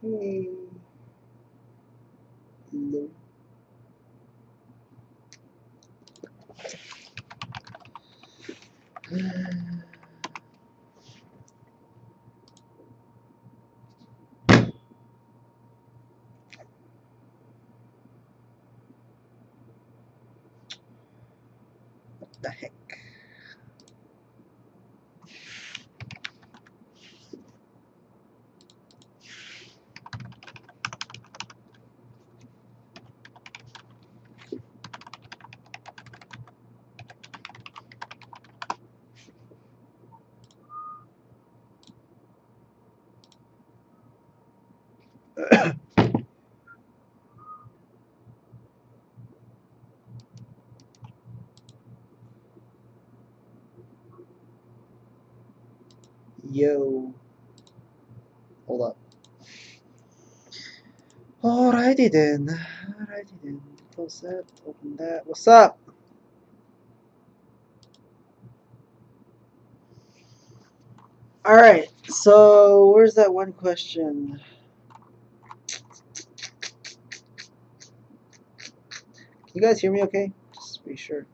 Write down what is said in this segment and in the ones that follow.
Hey. Hello. What the heck? Yo. Hold up. Alrighty then. Alrighty then. Close that. Open that. What's up? Alright. So, where's that one question? Can you guys hear me okay? Just to be sure.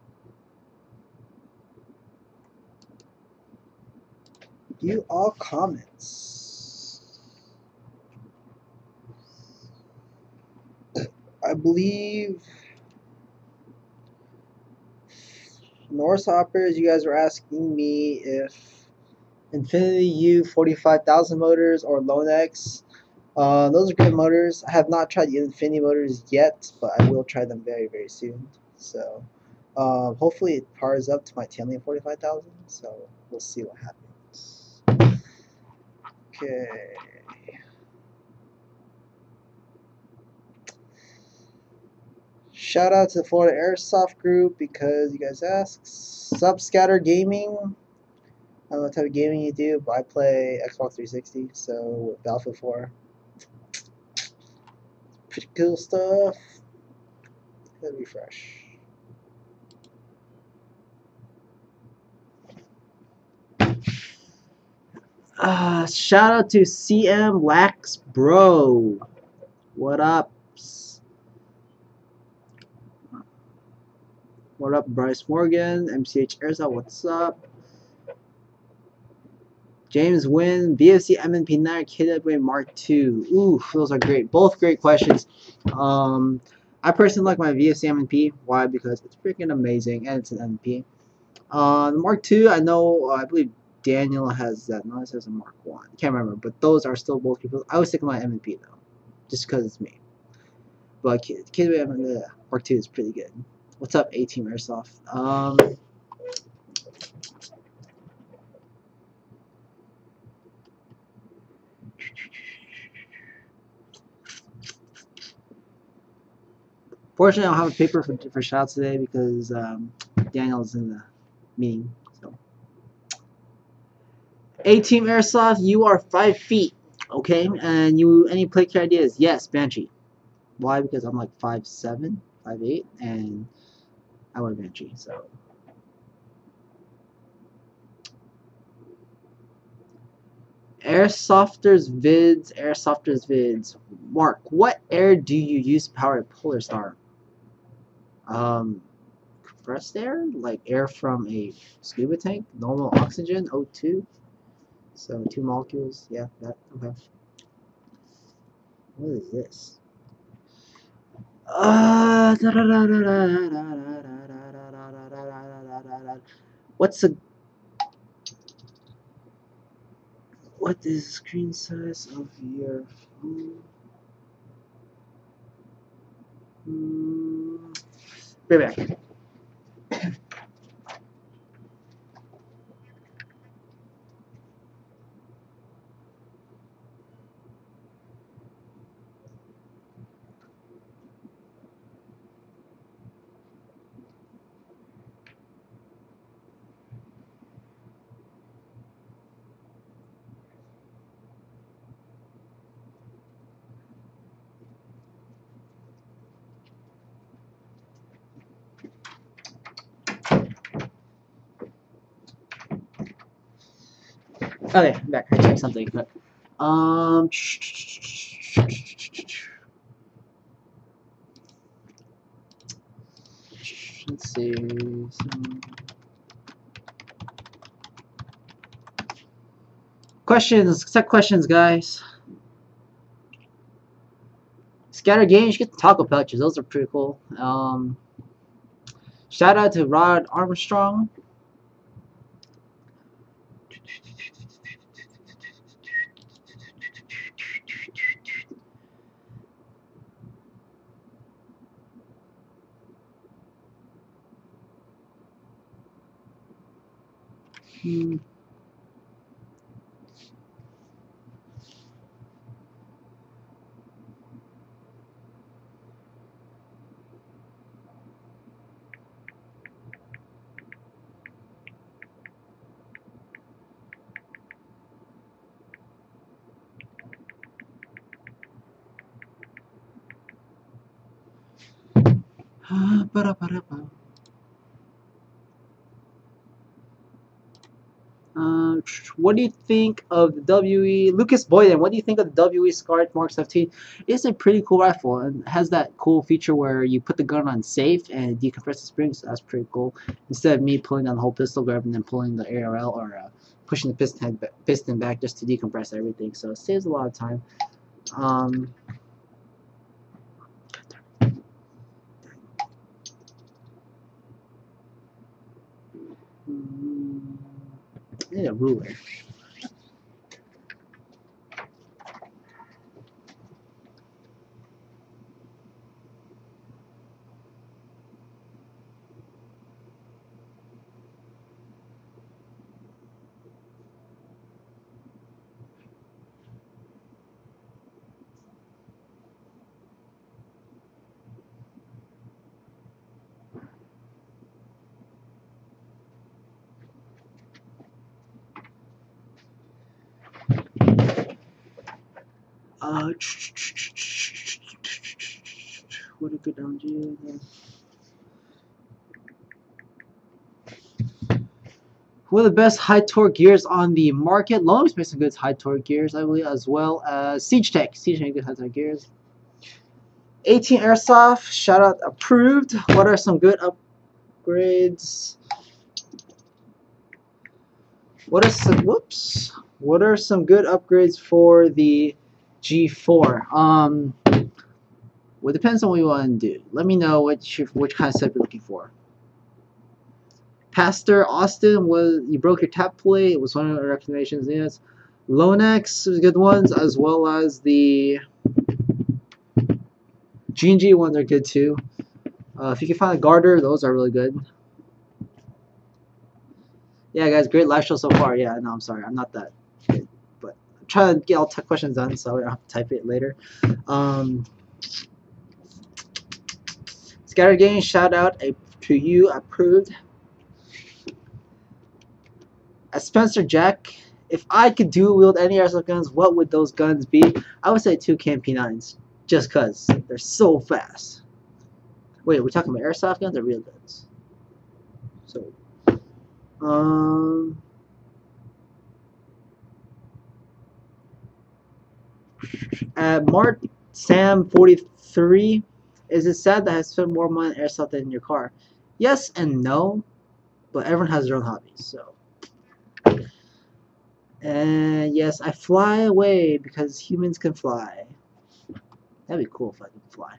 View all comments. I believe Norse Hoppers, you guys were asking me if Infinity U 45,000 motors or Lone X. Those are good motors. I have not tried the Infinity motors yet, but I will try them very, very soon. So hopefully it powers up to my Tanley 45,000. So we'll see what happens. Okay. Shout out to the Florida Airsoft group because you guys asked. Subscatter Gaming. I don't know what type of gaming you do, but I play Xbox 360, so with Battlefield 4. Pretty cool stuff. Let's refresh. Shout out to CM Lax Bro. What up? What up, Bryce Morgan? MCH Airsoft, what's up? James Wynn, BFC MNP9 KWA Mark II. Ooh, those are great. Both great questions. I personally like my VFC MNP. Why? Because it's freaking amazing and it's an MNP. The Mark II, I know, I believe Daniel has that. No, it says a Mark 1. Can't remember, but those are still both people. I was sticking with my MNP though, just because it's me. But KWA Mark II is pretty good. What's up, A-Team Airsoft? Fortunately, I don't have a paper for shoutouts today because Daniel's in the meeting. So, A-Team Airsoft, you are 5 feet, okay? And you any play care ideas? Yes, Banshee. Why? Because I'm like 5'7", 5'8", and I wear Banshee. So, Airsofters vids. Mark, what air do you use to power a Polar Star? Compressed air, like air from a scuba tank, normal oxygen, O2. So 2 molecules, yeah, that, okay. What is this? What's a, what is the screen size of your phone? Be back. Okay, I'm back. I checked something, but Let's see. Some questions. Set questions, guys. Scatter games. You get the taco pouches. Those are pretty cool. Shout out to Rod Armstrong. What do you think of the WE Lucas Boyden? What do you think of the WE Scar Mark 17? It's a pretty cool rifle and has that cool feature where you put the gun on safe and decompress the springs. So that's pretty cool. Instead of me pulling down the whole pistol grab and then pulling the ARL or pushing the piston back just to decompress everything. So it saves a lot of time. I need a ruler. What a good down to one of the best high torque gears on the market. Long's made some good high torque gears, I believe, as well as Siege Tech. Siege Tech has their gears. 18 Airsoft, shout out approved. What are some good upgrades? What are some What are some good upgrades for the G4? Well, it depends on what you want to do. Let me know which kind of setup you're looking for. Pastor Austin, you broke your tap plate. It was one of the recommendations. Yes, Lonex was good ones, as well as the G&G ones are good too. If you can find a garter, those are really good. Yeah, guys, great live show so far. Yeah, no, I'm sorry, I'm not that good, but I'm trying to get all questions done, so I don't have to type it later. Scatter Game, shout out to you, approved. Spencer Jack, if I could dual wield any airsoft guns, what would those guns be? I would say 2 MP9s, just cause they're so fast. Wait, we're talking about airsoft guns or real guns? So, Mark Sam 43, is it sad that I spent more money on airsoft than in your car? Yes and no, but everyone has their own hobbies, so. And yes, I fly away because humans can fly. That'd be cool if I could fly.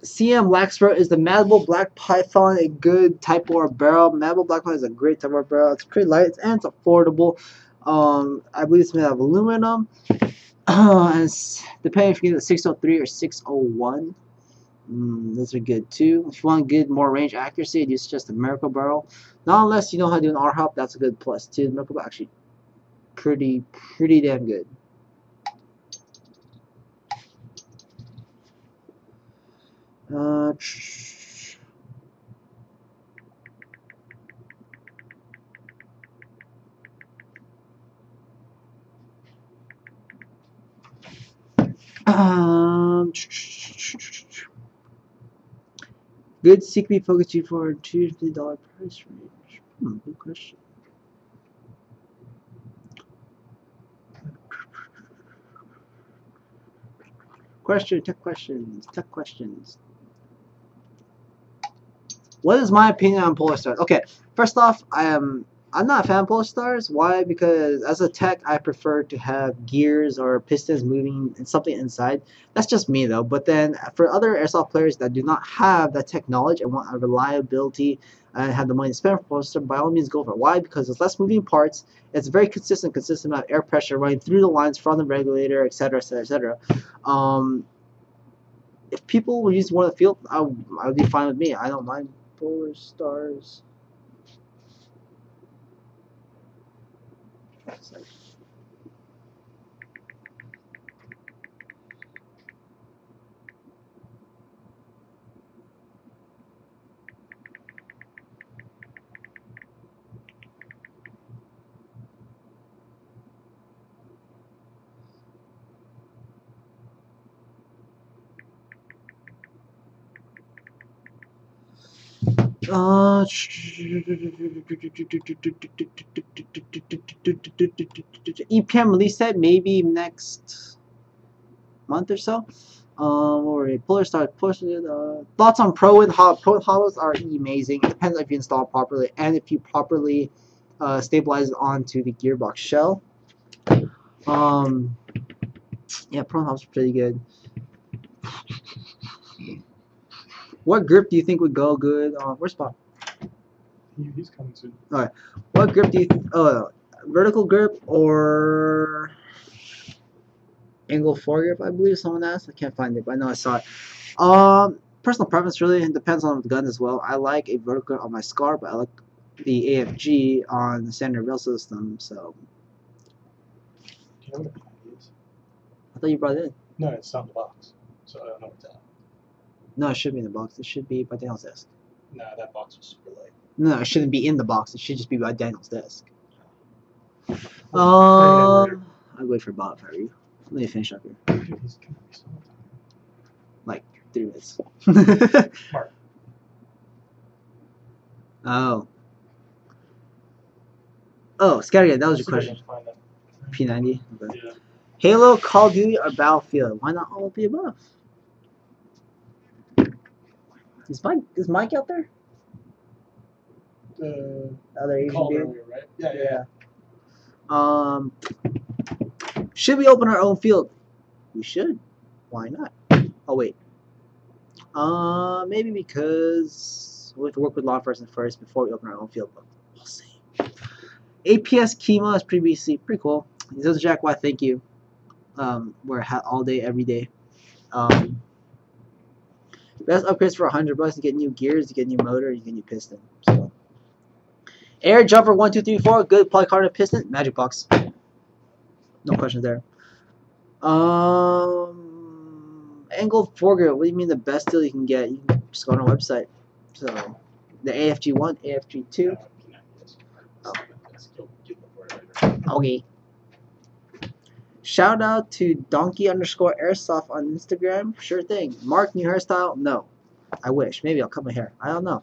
CM Laxbro, is the Madable Black Python a good type or barrel? Madable Black Python is a great type of barrel. It's pretty light and it's affordable. I believe it's made out of aluminum. And it's, depending if you get a 603 or 601. Those are good too. If you want good more range accuracy, use just a Miracle Barrel. Not unless you know how to do an R-hop, that's a good plus too. The Miracle Barrel actually pretty damn good. Good CQB focus G4 $250 price range. Good question. Tech questions. What is my opinion on Polar Stars? Okay, first off, I'm not a fan of Polar Stars. Why? Because as a tech, I prefer to have gears or pistons moving and something inside. That's just me though. But then for other airsoft players that do not have that tech knowledge and want a reliability and have the money to spend for Polar Star, by all means go for it. Why? Because there's less moving parts. It's very consistent amount of air pressure running through the lines from the regulator, etc., etc., etc. If people were using more of the field, I would be fine with me. I don't mind Polar Stars. EPM release set maybe next month or so. Or Polar Star thoughts on Pro with Hollows are amazing. It depends if you install it properly and if you properly stabilize it onto the gearbox shell. Yeah, Pro Hollows are pretty good. What grip do you think would go good? Where's Bob? He's coming soon. Alright. What grip do you vertical grip or angle foregrip, I believe someone asked. I can't find it, but I know I saw it. Personal preference really depends on the gun as well. I like a vertical grip on my SCAR, but I like the AFG on the standard rail system, so. Do you know what a PID is? I thought you brought it in. No, it's not in the box, so I don't know what's at. No, it should be in the box. It should be by Daniel's desk. No, that box was super light. No, it shouldn't be in the box. It should just be by Daniel's desk. I'd wait for Bob if I were you. Let me finish up here. Dude, he's gonna be so tired. Like 3 minutes. Mark. Oh. Oh, Scattergun, that was your question. P90? Okay. Yeah. Halo, Call of Duty, or Battlefield? Why not all of the above? Is Mike out there? Other Asian Called dude? earlier, right? Yeah. Should we open our own field? We should. Why not? Oh wait. Maybe because we have to work with law enforcement first before we open our own field. But we'll see. APS Chemo is pretty cool. He says, Jack, why? Thank you. Wear a hat all day, every day. Best upgrades for $100. You get new gears, you get new motor, you get new piston. So, Air Jumper 1, 2, 3, 4. Good polycarbonate piston. Magic box. No questions there. Angled foregrip. What do you mean the best deal you can get? You can just go on our website. So the AFG 1, AFG 2. Okay. Shout out to donkey_airsoft on Instagram. Sure thing. Mark, new hairstyle? No. I wish. Maybe I'll cut my hair. I don't know.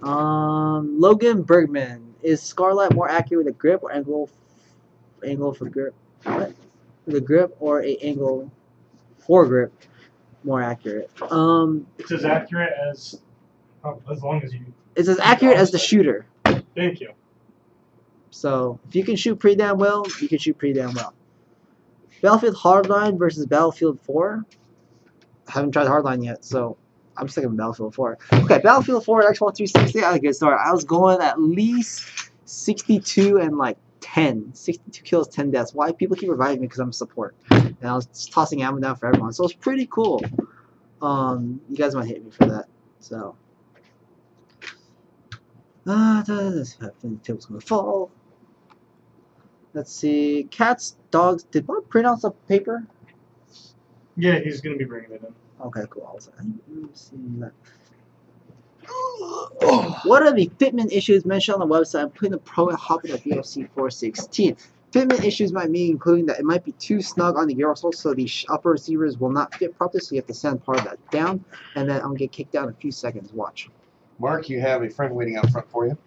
Logan Bergman. Is Scarlet more accurate with a grip or angle for grip? What? With a grip or a angle for grip more accurate? It's as accurate as long as you. It's as accurate as the shooter. Thank you. So if you can shoot pretty damn well, you can shoot pretty damn well. Battlefield Hardline versus Battlefield 4. I haven't tried Hardline yet, so I'm sticking with Battlefield 4. Okay, Battlefield 4, Xbox 360, I had a good start. I was going at least 62 and like 10. 62 kills, 10 deaths. Why? People keep reviving me because I'm a support. And I was tossing ammo down for everyone. So it's pretty cool. You guys might hate me for that. So. This table's going to fall. Let's see. Cats, dogs. Did Bob print out some paper? Yeah, he's going to be bringing it in. Okay, cool. What are the fitment issues mentioned on the website? I'm putting the Pro and Hop in the VOC 416. Fitment issues might mean including that it might be too snug on the gearbox, so the upper receivers will not fit properly, so you have to send part of that down, and then I'm going to get kicked out in a few seconds. Watch. Mark, you have a friend waiting out front for you.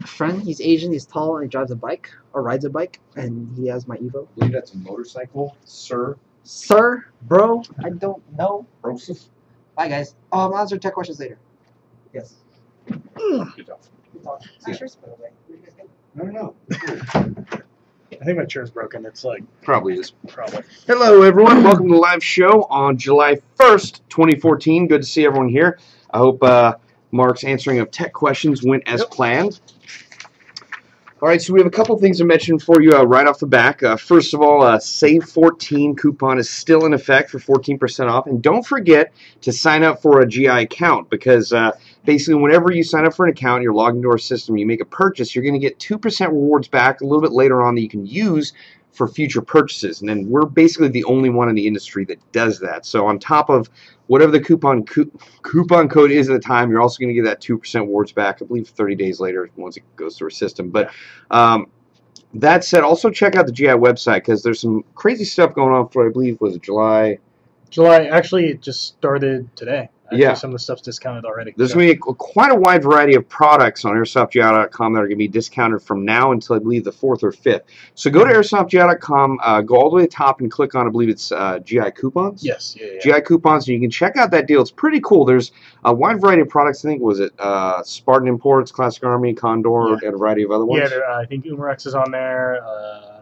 friend. He's Asian. He's tall and he drives a bike or rides a bike, and he has my Evo. I believe that's a motorcycle, sir. Sir, bro, I don't know. Rosas. Bye, guys. I'll answer tech questions later. Yes. Good job. My shirt's put away. No. I think my chair's broken. It's like Probably is. probably. Hello, everyone. Welcome to the live show on July 1st, 2014. Good to see everyone here. I hope Mark's answering of tech questions went as planned. All right, so we have a couple things to mention for you right off the back. First of all, Save 14 coupon is still in effect for 14% off. And don't forget to sign up for a GI account because basically whenever you sign up for an account, you're logged into our system, you make a purchase, you're going to get 2% rewards back a little bit later on that you can use for future purchases. And then we're basically the only one in the industry that does that. So on top of whatever the coupon code is at the time, you're also going to get that 2% rewards back, I believe 30 days later once it goes through our system. But that said, also check out the GI website because there's some crazy stuff going on for, I believe, was it July? Actually, it just started today. Yeah. Some of the stuff's discounted already. There's going to be quite a wide variety of products on airsoftgi.com that are going to be discounted from now until I believe the 4th or 5th. So go to airsoftgi.com, go all the way to the top and click on, I believe it's GI coupons. Yes. Yeah. GI coupons, and you can check out that deal. It's pretty cool. There's a wide variety of products. I think, was it Spartan Imports, Classic Army, Condor, and a variety of other ones? Yeah, I think Umarex is on there.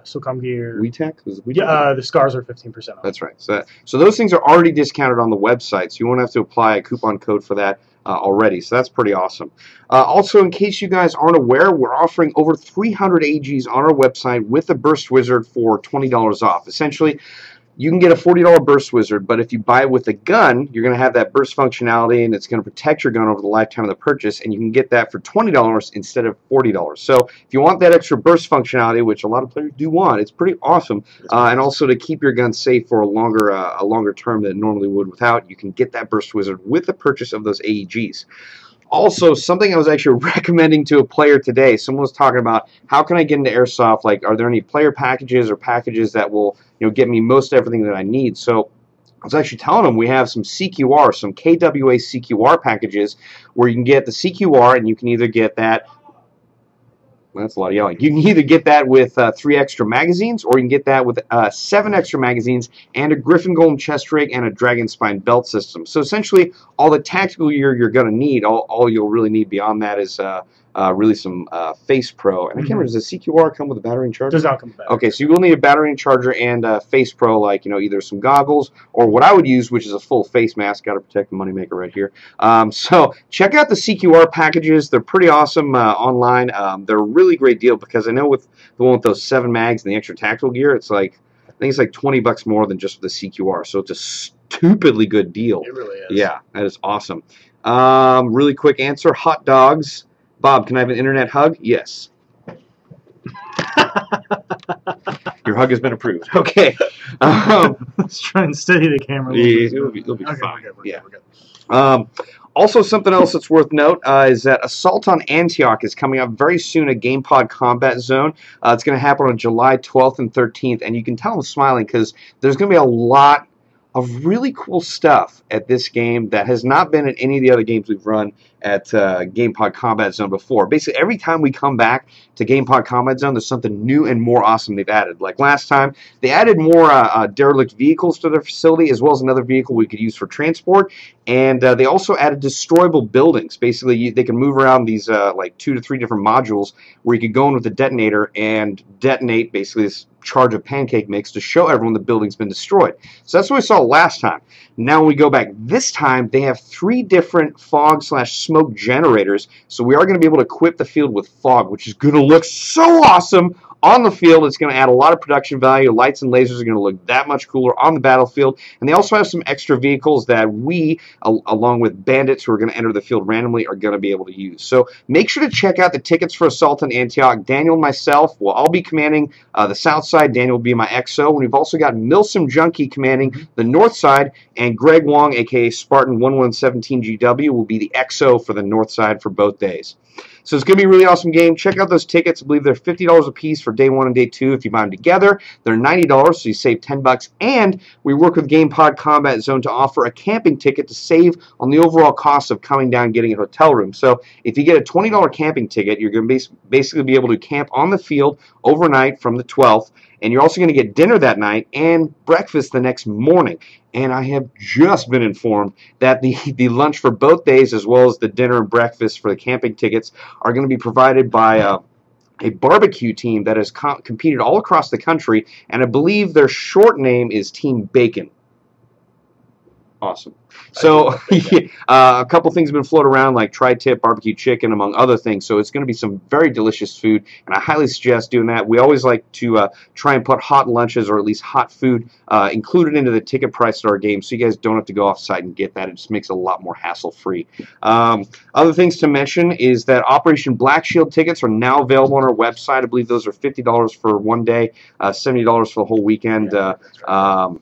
SOCOM Gear. WeTech? Was it WeTech? Yeah, the scars are 15% off. That's right. So those things are already discounted on the website, so you won't have to apply a coupon code for that already. So that's pretty awesome. Also, in case you guys aren't aware, we're offering over 300 AGs on our website with the Burst Wizard for $20 off. Essentially, you can get a $40 Burst Wizard, but if you buy it with a gun, you're going to have that burst functionality, and it's going to protect your gun over the lifetime of the purchase, and you can get that for $20 instead of $40. So if you want that extra burst functionality, which a lot of players do want, it's pretty awesome, and also to keep your gun safe for a longer term than it normally would without, you can get that Burst Wizard with the purchase of those AEGs. Also, something I was actually recommending to a player today, someone was talking about, how can I get into Airsoft? Like, are there any player packages or packages that will, get me most everything that I need? So I was actually telling them we have some CQR, some KWA CQR packages where you can get the CQR and you can either get that. Well, that's a lot of yelling. You can either get that with 3 extra magazines, or you can get that with 7 extra magazines and a Griffin Golden chest rig and a Dragon Spine belt system. So essentially, all the tactical gear you're going to need, all you'll really need beyond that is really some Face Pro. And I can't remember, does the CQR come with a battery and charger? Does not come with a battery. Okay, so you will need a battery and charger and Face Pro, like, either some goggles or what I would use, which is a full face mask. Got to protect the moneymaker right here. So check out the CQR packages. They're pretty awesome online. They're a really great deal because I know with the one with those 7 mags and the extra tactical gear, it's like, I think it's like $20 more than just the CQR. So it's a stupidly good deal. It really is. Yeah, that is awesome. Really quick answer, hot dogs. Bob, can I have an internet hug? Yes. Your hug has been approved. Okay. Let's try and steady the camera. It'll be Okay, fine. we're good. Also, something else that's worth note is that Assault on Antioch is coming up very soon at GamePod Combat Zone. It's going to happen on July 12th and 13th, and you can tell I'm smiling because there's going to be a lot of really cool stuff at this game that has not been in any of the other games we've run at GamePod Combat Zone before. Basically, every time we come back to GamePod Combat Zone, there's something new and more awesome they've added. Like last time, they added more derelict vehicles to their facility, as well as another vehicle we could use for transport. And they also added destroyable buildings. Basically, they can move around these like 2 to 3 different modules where you could go in with a detonator and detonate basically this charge of pancake mix to show everyone the building's been destroyed. So that's what we saw last time. Now when we go back this time, they have 3 different fog/smoke generators. So we are going to be able to equip the field with fog, which is going to look so awesome on the field. It's going to add a lot of production value. Lights and lasers are going to look that much cooler on the battlefield. And they also have some extra vehicles that we, along with bandits who are going to enter the field randomly, are going to be able to use. So make sure to check out the tickets for Assault on Antioch. Daniel and myself, well, I'll be commanding the south side. Daniel will be my XO. And we've also got Milsom Junkie commanding the north side. And Greg Wong, a.k.a. Spartan 1117 GW, will be the XO for the north side for both days. So it's going to be a really awesome game. Check out those tickets. I believe they're $50 a piece for day 1 and day 2. If you buy them together, they're $90, so you save $10. And we work with GamePod Combat Zone to offer a camping ticket to save on the overall cost of coming down and getting a hotel room. So if you get a $20 camping ticket, you're going to basically be able to camp on the field overnight from the 12th. And you're also going to get dinner that night and breakfast the next morning. And I have just been informed that the lunch for both days, as well as the dinner and breakfast for the camping tickets, are going to be provided by a barbecue team that has competed all across the country. And I believe their short name is Team Bacon. Awesome. So a couple things have been floated around, like tri-tip, barbecue chicken, among other things. So it's going to be some very delicious food, and I highly suggest doing that. We always like to try and put hot lunches, or at least hot food, included into the ticket price of our game, so you guys don't have to go off-site and get that. It just makes it a lot more hassle-free. Other things to mention is that Operation Black Shield tickets are now available on our website. I believe those are $50 for one day, $70 for the whole weekend. Yeah, that's right.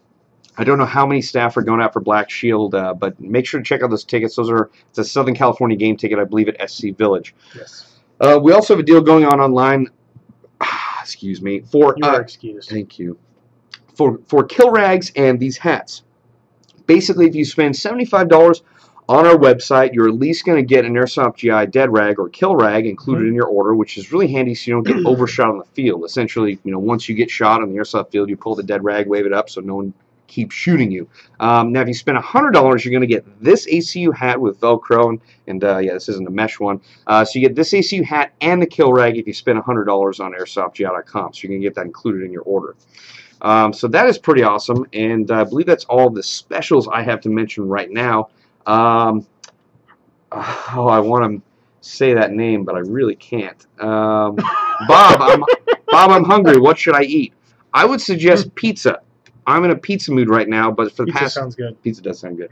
I don't know how many staff are going out for Black Shield, but make sure to check out those tickets. It's a Southern California game ticket, I believe, at SC Village. Yes. We also have a deal going on online. Excuse me. For You are excused. Thank you. For kill rags and these hats. Basically, if you spend $75 on our website, you're at least going to get an Airsoft GI dead rag or kill rag included in your order, which is really handy so you don't get overshot on the field. Essentially, once you get shot on the Airsoft field, you pull the dead rag, wave it up so no one keep shooting you. Now, if you spend $100, you're going to get this ACU hat with Velcro, and yeah, this isn't a mesh one. So you get this ACU hat and the kill rag if you spend $100 on AirsoftGI.com. So you're going to get that included in your order. So that is pretty awesome, and I believe that's all the specials I have to mention right now. I want to say that name, but I really can't. Bob, I'm hungry. What should I eat? I would suggest pizza. I'm in a pizza mood right now, but for the Pizza past sounds good. Pizza does sound good.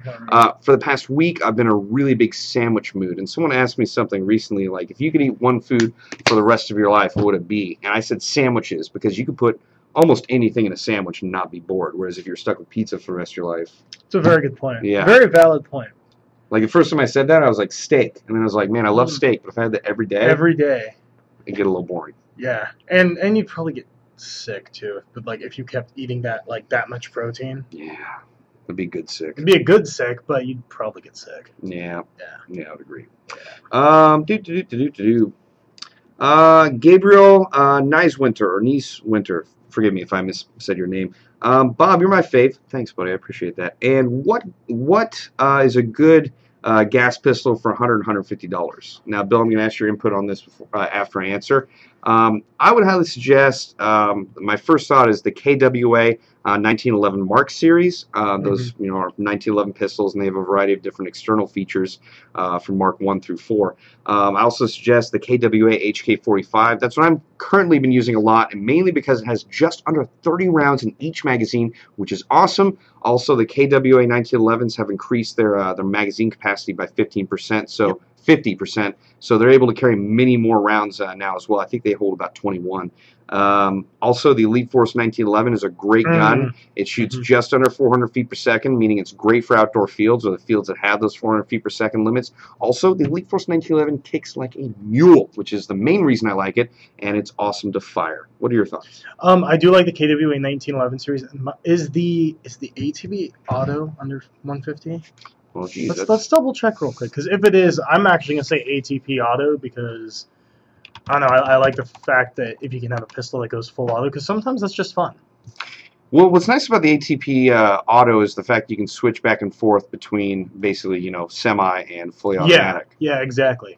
For the past week, I've been in a really big sandwich mood, and someone asked me something recently, like, if you could eat one food for the rest of your life, what would it be? And I said sandwiches, because you could put almost anything in a sandwich and not be bored, whereas if you're stuck with pizza for the rest of your life. It's a very good point. Yeah. Very valid point. Like, the first time I said that, I was like, steak. And then I was like, man, I love steak, but if I had that every day, Every day. it'd get a little boring. Yeah. And you'd probably get sick too, but like if you kept eating that much protein. Yeah. It'd be good sick. It'd be a good sick, but you'd probably get sick. Yeah. Yeah. Yeah, I would agree. Yeah. Gabriel Nieswinter, or Nieswinter, forgive me if I said your name. Bob, you're my fave. Thanks, buddy. I appreciate that. And what is a good gas pistol for $100 and $150? Now, Bill, I'm going to ask your input on this before, after I answer. I would highly suggest, my first thought is the KWA 1911 Mark series. Those are 1911 pistols, and they have a variety of different external features from Mark 1 through 4. I also suggest the KWA HK45. That's what I'm currently been using a lot, and mainly because it has just under 30 rounds in each magazine, which is awesome. Also, the KWA 1911s have increased their magazine capacity by 15%, so 50%. So they're able to carry many more rounds now as well. I think they hold about 21. Also, the Elite Force 1911 is a great gun. It shoots just under 400 feet per second, meaning it's great for outdoor fields or the fields that have those 400 feet per second limits. Also, the Elite Force 1911 kicks like a mule, which is the main reason I like it, and it's awesome to fire. What are your thoughts? I do like the KWA 1911 series. Is the ATV auto under 150? Well, geez, Let's double check real quick, because if it is, I'm actually gonna say ATP auto, because I don't know. I like the fact that if you can have a pistol that goes full auto, because sometimes that's just fun. Well, what's nice about the ATP auto is the fact you can switch back and forth between basically, semi and fully automatic. Yeah, exactly.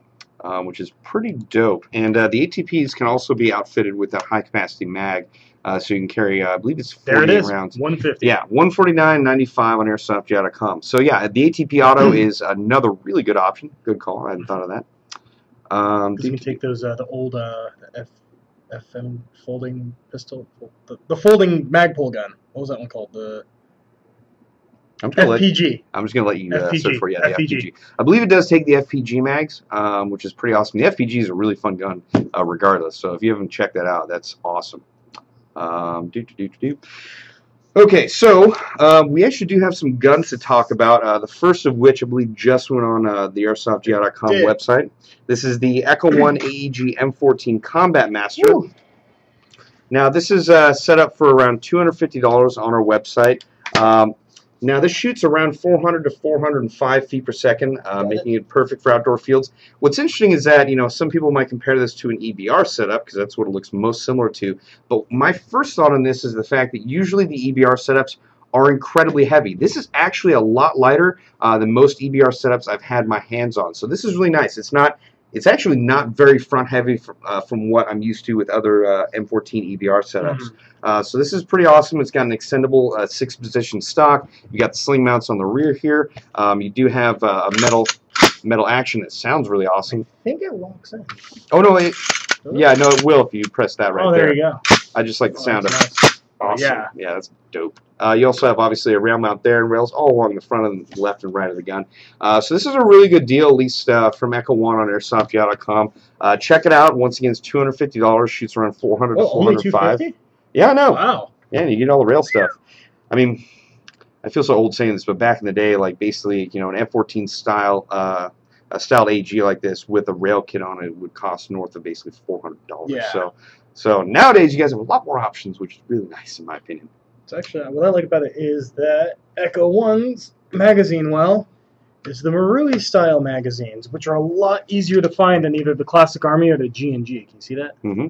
Which is pretty dope. And the ATPs can also be outfitted with a high-capacity mag, so you can carry, I believe it's 48 rounds. 150. Yeah, 149.95 on AirsoftGI.com. So yeah, the ATP auto is another really good option. Good call. I hadn't thought of that. You can take those the old FM folding pistol, the folding Magpul gun. What was that one called? The FPG. I'm just going to let you FPG. search for it. Yeah, the FPG. FPG. I believe it does take the FPG mags, which is pretty awesome. The FPG is a really fun gun regardless, so if you haven't checked that out, that's awesome. Okay, so we actually do have some guns to talk about. The first of which I believe just went on the airsoftgi.com website. This is the Echo 1 AEG M14 Combat Master. Woo. Now this is set up for around $250 on our website. Now this shoots around 400 to 405 feet per second, making it perfect for outdoor fields. What's interesting is that, you know, some people might compare this to an EBR setup because that's what it looks most similar to. But my first thought on this is the fact that usually the EBR setups are incredibly heavy. This is actually a lot lighter than most EBR setups I've had my hands on. So this is really nice. It's actually not very front heavy from what I'm used to with other M14 EBR setups. So this is pretty awesome. It's got an extendable 6-position stock. You got the sling mounts on the rear here. You do have a metal action that sounds really awesome. I think it locks in. Oh no, yeah, no, it will if you press that right there. Oh, there you go. I just like the sound of it. Nice. Awesome. Yeah, that's dope. You also have obviously a rail mount there and rails all along the front and left and right of the gun. So this is a really good deal, at least from Echo 1 on airsoftgi.com. Check it out. Once again, it's $250. Shoots around 400 to 405. Yeah, no. Wow. Yeah, you get all the rail stuff. I mean, I feel so old saying this, but back in the day, like basically, you know, an F14 style, a styled AG like this with a rail kit on it would cost north of basically $400. Yeah. So nowadays, you guys have a lot more options, which is really nice in my opinion. It's actually, what I like about it is that Echo 1's magazine well is the Marui style magazines, which are a lot easier to find than either the Classic Army or the G&G. Can you see that? Mm-hmm.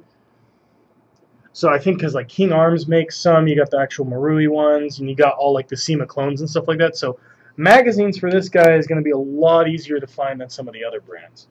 So I think because like King Arms makes some, you got the actual Marui ones, and you got all like the SEMA clones and stuff like that. So magazines for this guy is going to be a lot easier to find than some of the other brands.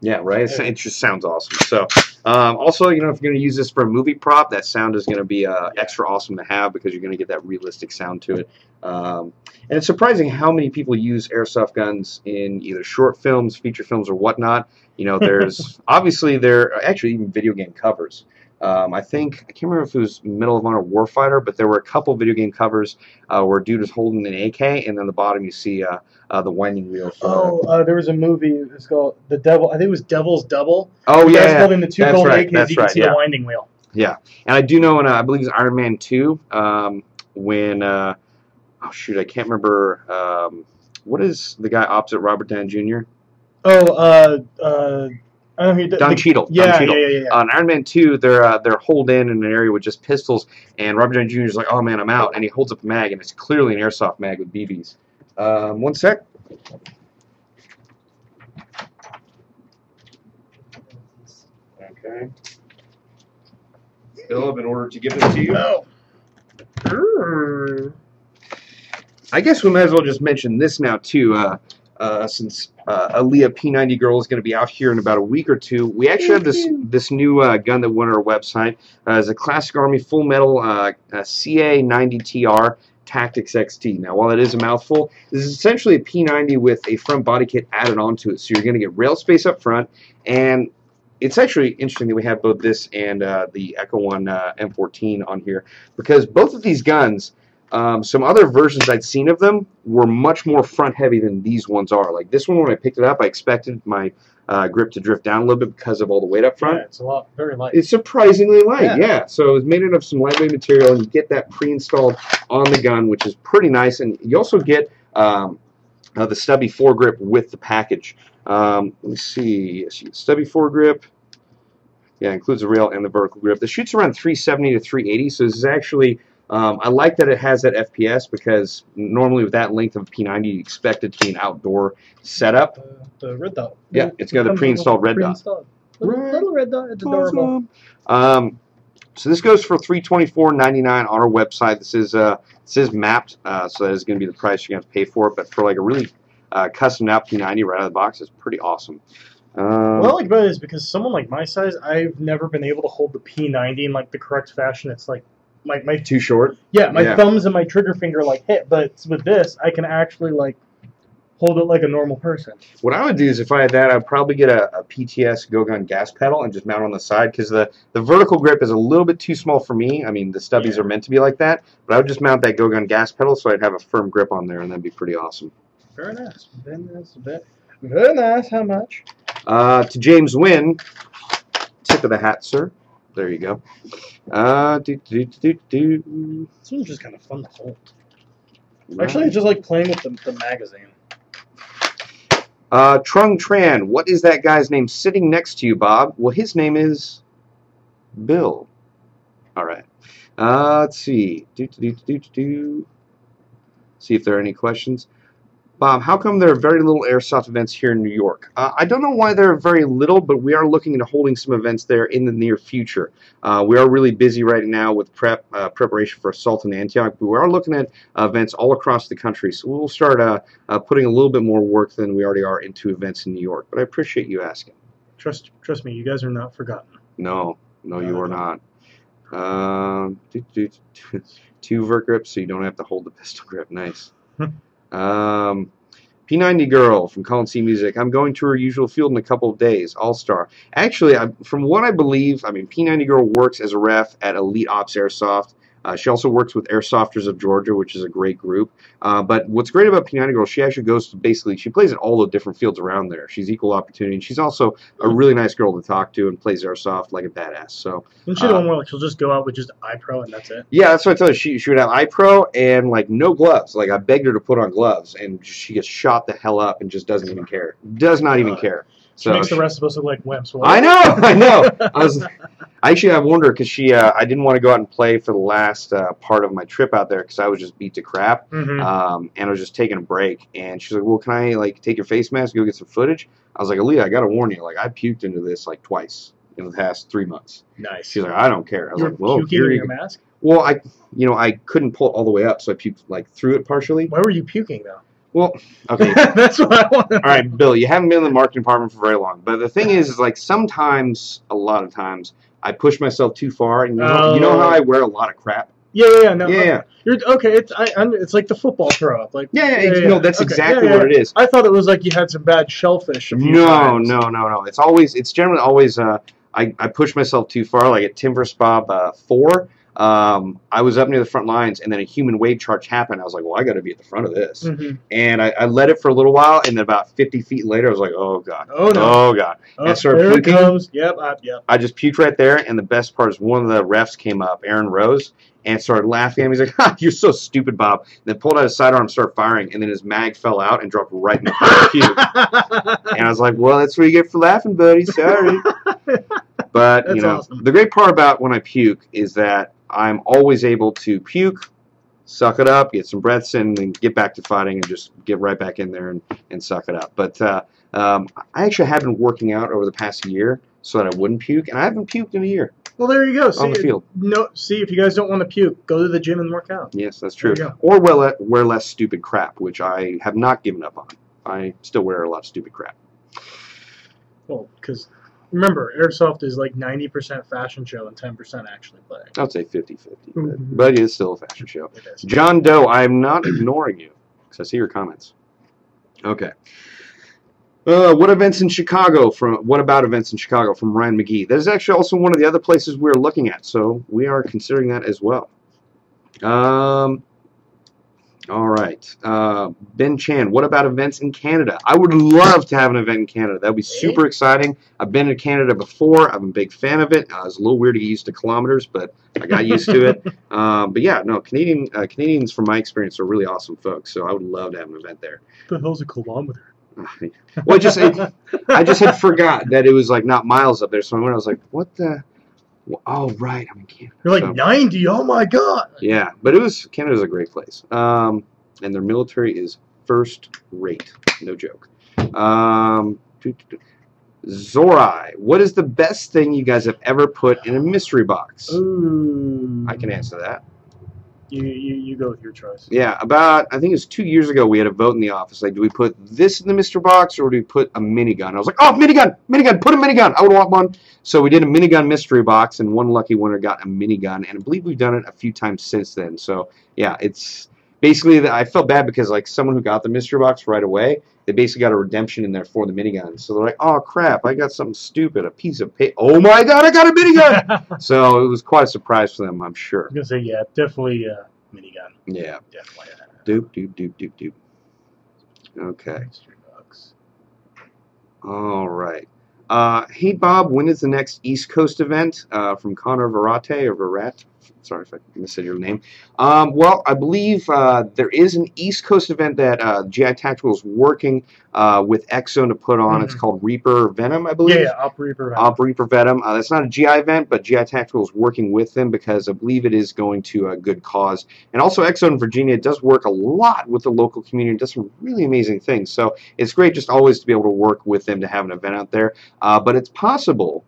Yeah, right. It just sounds awesome. So, also, you know, if you're going to use this for a movie prop, that sound is going to be extra awesome to have because you're going to get that realistic sound to it. And it's surprising how many people use airsoft guns in either short films, feature films, or whatnot. You know, there's obviously there are actually even video game covers. I can't remember if it was Medal of Honor Warfighter, but there were a couple video game covers where a dude was holding an AK, and then the bottom you see the winding wheel. There was a movie. It's called The Devil. I think it was Devil's Double. Oh yeah, yeah. Holding the two gold AKs, that's you can right, see the winding wheel. Yeah, and I do know, in I believe it's Iron Man 2, when oh shoot, I can't remember what is the guy opposite Robert Downey Jr. Don Cheadle. Yeah, Don Cheadle. yeah. On Iron Man 2, they're holed in an area with just pistols, and Robert Downey Jr. is like, "Oh man, I'm out," and he holds up a mag, and it's clearly an airsoft mag with BBs. One sec. Okay. Philip, in order to give this to you. I guess we might as well just mention this now too. Since Aaliyah P90 Girl is going to be out here in about a week or two, we actually have this new gun that went on our website. It's a Classic Army Full Metal CA90TR Tactics XT. Now, while it is a mouthful, this is essentially a P90 with a front body kit added onto it. So you're going to get rail space up front, and it's actually interesting that we have both this and the Echo 1 M14 on here, because both of these guns, some other versions I'd seen of them were much more front heavy than these ones are. Like this one, when I picked it up, I expected my grip to drift down a little bit because of all the weight up front. Yeah, it's very light. It's surprisingly light, yeah. So it's made out of some lightweight material, and you get that pre-installed on the gun, which is pretty nice. And you also get the stubby foregrip with the package. Let me see. Stubby foregrip. Yeah, includes the rail and the vertical grip. This shoots around 370 to 380, so this is actually... I like that it has that FPS, because normally with that length of P90 you expect it to be an outdoor setup. The red dot. Yeah, it's got the pre-installed red dot. Little red dot. It's adorable. So this goes for $324.99 on our website. This is mapped, so that is going to be the price you're going to have to pay for it. But for like a really custom out P90 right out of the box, it's pretty awesome. What I like about it is because someone like my size, I've never been able to hold the P90 in like the correct fashion. It's like my too short. Yeah, my thumbs and my trigger finger like hit, but with this, I can actually like hold it like a normal person. What I would do is, if I had that, I'd probably get a PTS Go-Gun gas pedal and just mount on the side, because the vertical grip is a little bit too small for me. I mean, the stubbies are meant to be like that, but I would just mount that Go-Gun gas pedal so I'd have a firm grip on there, and that'd be pretty awesome. Very nice. Very nice. Very nice. How much? To James Wynn, tip of the hat, sir. There you go. This one's just kind of fun to hold. Actually, I just like playing with the magazine. Trung Tran, what is that guy's name sitting next to you, Bob? Well, his name is Bill. All right. Let's see. See if there are any questions. Bob, how come there are very little Airsoft events here in New York? I don't know why there are very little, but we are looking into holding some events there in the near future. We are really busy right now with preparation for Assault in Antioch, but we are looking at events all across the country. So we'll start putting a little bit more work than we already are into events in New York. But I appreciate you asking. Trust me, you guys are not forgotten. No, you are not. 2 vert grips, so you don't have to hold the pistol grip. Nice. P90 Girl from Colin C Music. I'm going to her usual field in a couple of days. All-Star. Actually, from what I believe, P90 Girl works as a ref at Elite Ops Airsoft. She also works with Airsofters of Georgia, which is a great group. But what's great about P90 Girl, she actually goes to she plays at all the different fields around there. She's equal opportunity, and she's also a really nice girl to talk to and plays Airsoft like a badass. So, and she don't want, she'll just go out with just iPro and that's it. Yeah, that's what I told her. She would have iPro and like no gloves. Like I begged her to put on gloves, and she gets shot the hell up and just doesn't even care. Does not even care. So makes the rest of us look like wimps. I know. I wonder because I didn't want to go out and play for the last part of my trip out there because I was just beat to crap, and I was just taking a break. And she's like, "Well, can I take your face mask, go get some footage?" I was like, "Aaliyah, I gotta warn you, I puked into this twice in the past 3 months." Nice. She's like, "I don't care." I was like, "Well, puking in your mask?" Well, I couldn't pull it all the way up, so I puked through it partially. Why were you puking though? Well, okay. That's what I want. All right, Bill, you haven't been in the marketing department for very long, but the thing is sometimes, a lot of times, I push myself too far, and you know how I wear a lot of crap. Yeah. You're okay. It's like the football throw up. No, that's exactly what it is. I thought it was like you had some bad shellfish. No. It's generally always I push myself too far. Like at Tim vs. Bob 4. I was up near the front lines, and then a human wave charge happened. I was like, well, I got to be at the front of this. And I let it for a little while, and then about 50 feet later, I was like, oh, God. Oh, no. Oh, God. Oh, and I started there puking. It comes. Yep. I just puked right there, and the best part is one of the refs came up, Aaron Rose, and started laughing at me. He's like, "Ha, you're so stupid, Bob." And then pulled out his sidearm and started firing, and then his mag fell out and dropped right in the puke. And I was like, well, that's what you get for laughing, buddy. Sorry. But, that's awesome. The great part about when I puke is that I'm always able to puke, suck it up, get some breaths in, and get back to fighting and just get right back in there and suck it up. But I actually have been working out over the past year so that I wouldn't puke, and I haven't puked in a year. Well, there you go. See, on the field. See, if you guys don't want to puke, go to the gym and work out. Yes, that's true. Or wear less stupid crap, which I have not given up on. I still wear a lot of stupid crap. Well, because remember, Airsoft is like 90% fashion show and 10% actually play. I'd say 50-50, but it's still a fashion show. It is. John Doe, I'm not ignoring you because I see your comments. Okay. What about events in Chicago from Ryan McGee? That is actually also one of the other places we're looking at, so we are considering that as well. All right. Ben Chan, what about events in Canada? I would love to have an event in Canada. That would be super exciting. I've been to Canada before. I'm a big fan of it. It's a little weird to get used to kilometers, but I got used to it. But yeah, no, Canadians, from my experience, are really awesome folks, so I would love to have an event there. What the hell's a kilometer? Well, I just had forgot that it was not miles up there, so I was like, what the... Oh, right, I'm in Canada. You're like, 90? Oh, my God. Yeah, but Canada's a great place. And their military is first rate. No joke. Zorai, what is the best thing you guys have ever put in a mystery box? Ooh. I can answer that. You go with your choice. Yeah, I think it was 2 years ago we had a vote in the office. Like, do we put this in the mystery box or do we put a minigun? I was like, oh, minigun! Put a minigun! I would want one. So we did a minigun mystery box, and one lucky winner got a minigun, and I believe we've done it a few times since then. So, yeah, it's basically, I felt bad because, someone who got the mystery box right away, they basically got a redemption in there for the minigun. So they're like, oh, crap, I got something stupid, a piece of paper. Oh, my God, I got a minigun! So it was quite a surprise for them, I'm sure. I'm going to say, yeah, definitely minigun. Yeah. Definitely. Doop. Okay. All right. Hey Bob, when is the next East Coast event? From Connor Verate or Virat. Sorry if I missaid your name. Well, I believe there is an East Coast event that GI Tactical is working with Exxon to put on. It's called Reaper Venom, I believe. Yeah, Op Reaper Venom. Op Reaper Venom. That's not a GI event, but GI Tactical is working with them because I believe it is going to a good cause. And also Exxon in Virginia does work a lot with the local community and does some really amazing things. So it's great just always to be able to work with them to have an event out there. But it's possible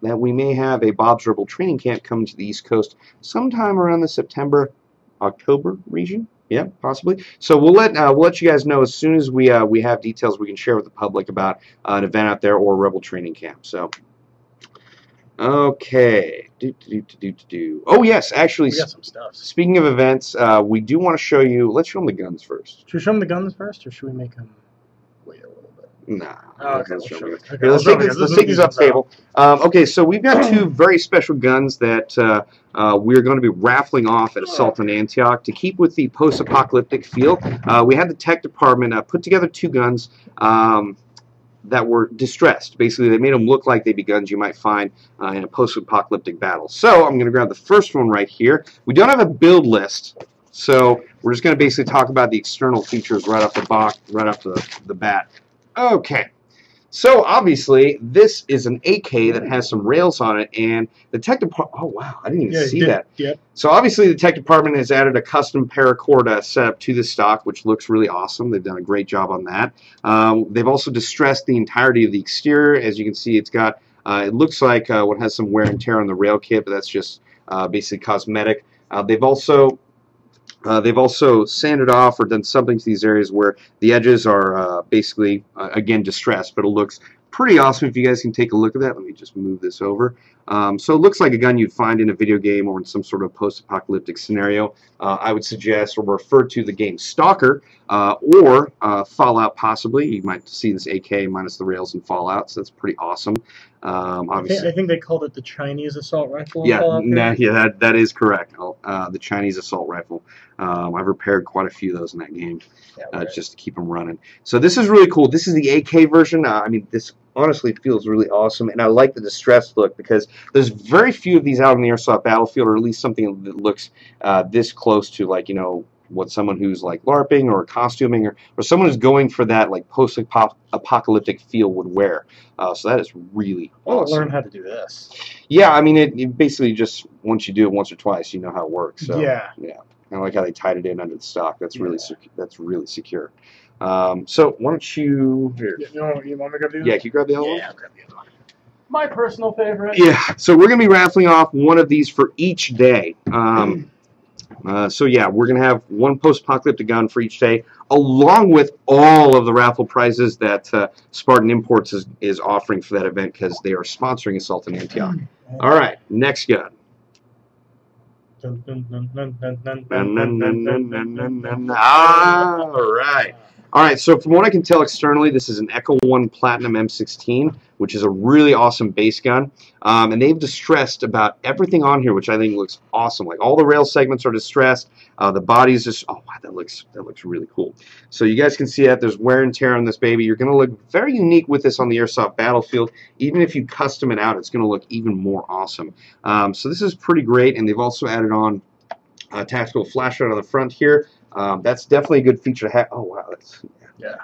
that we may have a Bob's Rebel training camp coming to the East Coast sometime around the September-October region. Yeah, possibly. So we'll let you guys know as soon as we have details we can share with the public about an event out there or a Rebel training camp. So, okay. Oh yes, actually, We got some stuff. speaking of events, we do want to show you. Let's show them the guns first. Should we show them the guns first, or should we make them wait a little bit? Nah. Oh, okay, let's we'll show show you. it. Okay, Here, let's take these off the table. Okay, so we've got two very special guns that we're going to be raffling off at Assault on Antioch to keep with the post-apocalyptic feel. We had the tech department put together two guns that were distressed. Basically, they made them look like they'd be guns you might find in a post-apocalyptic battle. So I'm going to grab the first one right here. We don't have a build list, so we're just going to basically talk about the external features right off the box, right off the bat. Okay, so obviously this is an AK that has some rails on it, and the tech department. Oh wow, I didn't even see that. Yep. So obviously the tech department has added a custom paracord setup to the stock, which looks really awesome. They've done a great job on that. They've also distressed the entirety of the exterior. As you can see, it's got. It looks like what has some wear and tear on the rail kit, but that's just basically cosmetic. They've also sanded off or done something to these areas where the edges are basically, again, distressed, but it looks pretty awesome if you guys can take a look at that. Let me just move this over. So it looks like a gun you'd find in a video game or in some sort of post-apocalyptic scenario. I would suggest or refer to the game Stalker or Fallout possibly. You might see this AK minus the rails in Fallout, so that's pretty awesome. Obviously, I think they called it the Chinese assault rifle. yeah, that is correct. The Chinese assault rifle. I've repaired quite a few of those in that game, just to keep them running. So this is really cool. This is the AK version. I mean, this honestly feels really awesome, and I like the distressed look because there's very few of these out on the airsoft battlefield, or at least something that looks this close to, like, you know, what someone who's like LARPing or costuming or someone who's going for that like post-apocalyptic feel would wear. So that is really awesome. I'll learn how to do this. Yeah, I mean, it basically just, once you do it once or twice, you know how it works. So, yeah. I like how they tied it in under the stock. That's really really secure. So why don't you here? You want me to grab the other? Yeah, can you grab the other one? Yeah, I'll grab the other one. My personal favorite. Yeah. So we're gonna be raffling off one of these for each day. So yeah, we're gonna have one post-apocalyptic gun for each day, along with all of the raffle prizes that Spartan Imports is offering for that event because they are sponsoring Assault on Antioch. All right, next gun. All right. All right, so from what I can tell externally, this is an Echo 1 Platinum M16, which is a really awesome base gun. And they've distressed about everything on here, which I think looks awesome. Like, all the rail segments are distressed. The body's just, oh, wow, that looks really cool. So you guys can see that there's wear and tear on this baby. You're going to look very unique with this on the airsoft battlefield. Even if you custom it out, it's going to look even more awesome. So this is pretty great, and they've also added on a tactical flashlight on the front here. That's definitely a good feature to have. Oh, wow. That's, yeah.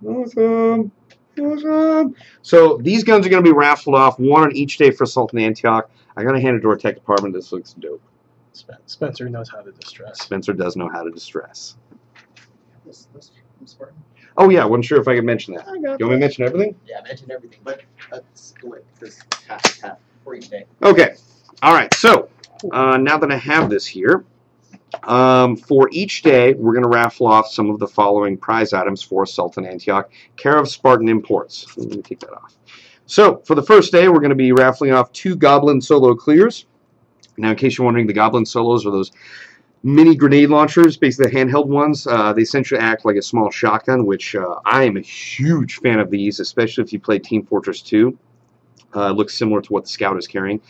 Awesome. Awesome. So these guns are going to be raffled off, one on each day for Assault on Antioch. I got to hand it to our tech department. This looks dope. Spencer knows how to distress. Spencer does know how to distress. Oh, yeah. I wasn't sure if I could mention that. You want me to mention everything? Yeah, mention everything, but let's split this half for each day. Okay. All right. So now that I have this here, for each day, we're going to raffle off some of the following prize items for Assault on Antioch, care of Spartan Imports. Let me take that off. So, for the first day, we're going to be raffling off 2 Goblin Solo Clears. Now, in case you're wondering, the Goblin Solos are those mini grenade launchers, basically the handheld ones. They essentially act like a small shotgun, which I am a huge fan of these, especially if you play Team Fortress 2. It looks similar to what the Scout is carrying.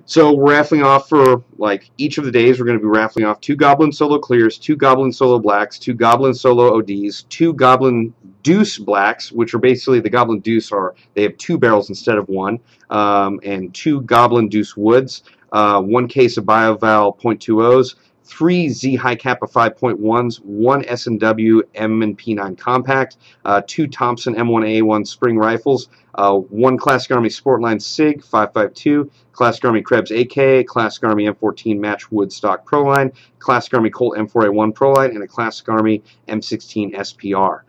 So we're raffling off for, like, each of the days. We're going to be raffling off 2 Goblin Solo Clears, 2 Goblin Solo Blacks, 2 Goblin Solo ODs, 2 Goblin Deuce Blacks, which are basically the Goblin Deuce they have 2 barrels instead of 1, and 2 Goblin Deuce Woods, 1 case of BioVal .20s, 3 Z High Kappa 5.1s, 1 S&W M&P9 Compact, 2 Thompson M1A1 Spring Rifles, 1 Classic Army Sportline SIG 5.52, Classic Army Krebs AK, Classic Army M14 Matchwood Stock Proline, Classic Army Colt M4A1 Proline, and a Classic Army M16 SPR.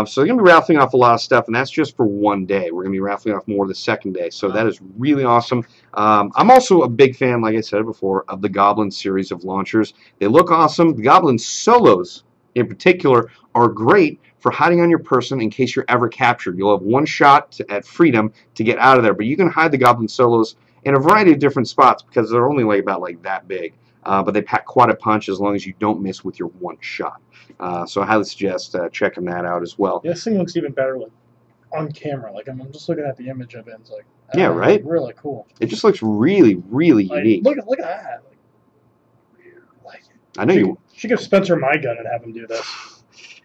So they're going to be raffling off a lot of stuff, and that's just for one day. We're going to be raffling off more the second day, so that is really awesome. I'm also a big fan, like I said before, of the Goblin series of launchers. They look awesome. The Goblin Solos, in particular, are great for hiding on your person in case you're ever captured. You'll have one shot at freedom to get out of there, but you can hide the Goblin Solos in a variety of different spots because they're only about that big. But they pack quite a punch as long as you don't miss with your one shot. So I highly suggest checking that out as well. Yeah, this thing looks even better on camera. Like I'm just looking at the image of it, and it's like, yeah, right? Really cool. It just looks really, really unique. Look at that. Like it. I know you should give Spencer my gun and have him do this.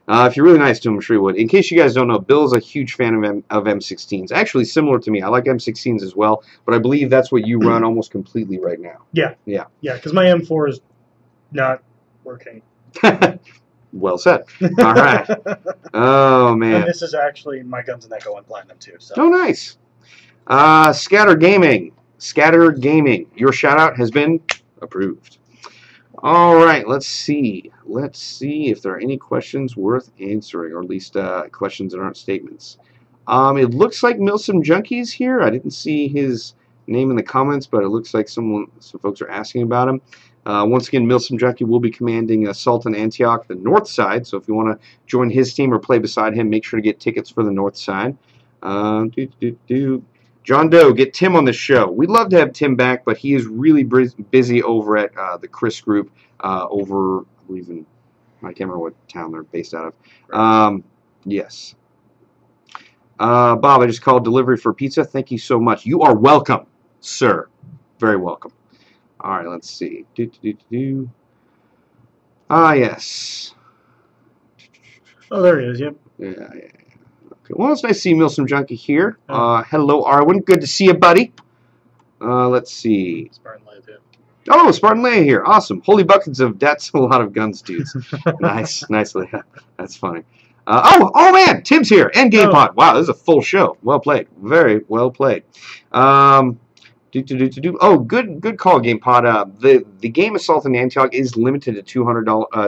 If you're really nice to him, I'm sure he would. In case you guys don't know, Bill's a huge fan of M16s. Actually, similar to me. I like M16s as well, but I believe that's what you run almost completely right now. Yeah. Yeah. Yeah, because my M4 is not working. Well said. All right. Oh, man. And this is actually my Guns and Echo on Platinum, too. So. Oh, nice. Scatter Gaming. Scatter Gaming. Your shout-out has been approved. All right, let's see. Let's see if there are any questions worth answering, or at least questions that aren't statements. It looks like Milsim Junkie's here. I didn't see his name in the comments, but it looks like some folks are asking about him. Once again, Milsim Junkie will be commanding Sultan Antioch, the north side. So if you want to join his team or play beside him, make sure to get tickets for the north side. John Doe, get Tim on the show. We'd love to have Tim back, but he is really busy over at the Chris Group over, I believe I can't remember what town they're based out of. Yes. Bob, I just called delivery for pizza. Thank you so much. You are welcome, sir. Very welcome. All right, let's see. Yes. Oh, there he is, yep. Yeah. Okay. Well, it's nice to see Milsim Junkie here. Hello, Arwen. Good to see you, buddy. Let's see. Spartan Leia, too. Oh, Spartan Leia here. Awesome. Holy buckets of that's a lot of guns, dudes. Nice, Leia. That's funny. Oh man, Tim's here and GamePod. Wow, this is a full show. Well played. Very well played. Oh, good call, GamePod. The game Assault on Antioch is limited to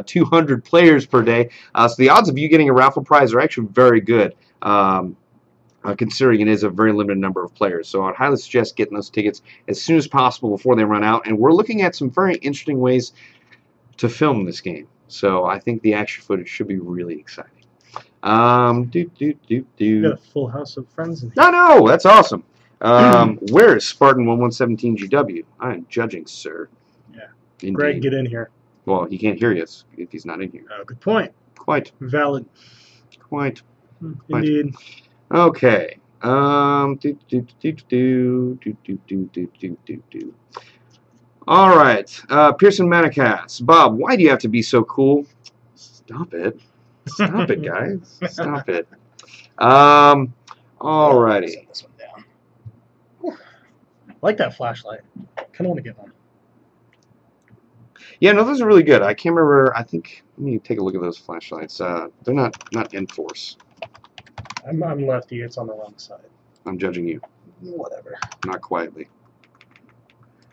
200 players per day. So the odds of you getting a raffle prize are actually very good. Considering it is a very limited number of players. So I'd highly suggest getting those tickets as soon as possible before they run out. And we're looking at some very interesting ways to film this game. So I think the action footage should be really exciting. You got a full house of friends in here. No, that's awesome. Where is Spartan 1117 GW? I am judging, sir. Yeah. Indeed. Greg, get in here. Well, he can't hear you if he's not in here. Oh, good point. Quite. Valid. Quite. Indeed. Okay. All right. Pearson Manikas. Bob, why do you have to be so cool? Stop it. Stop it, guys. Stop it. Alrighty. Set this one down. I like that flashlight. Kind of want to get one. Yeah, no, those are really good. I can't remember. I think let me take a look at those flashlights. They're not Enforce. I'm lefty. It's on the wrong side. I'm judging you. Whatever. Not quietly.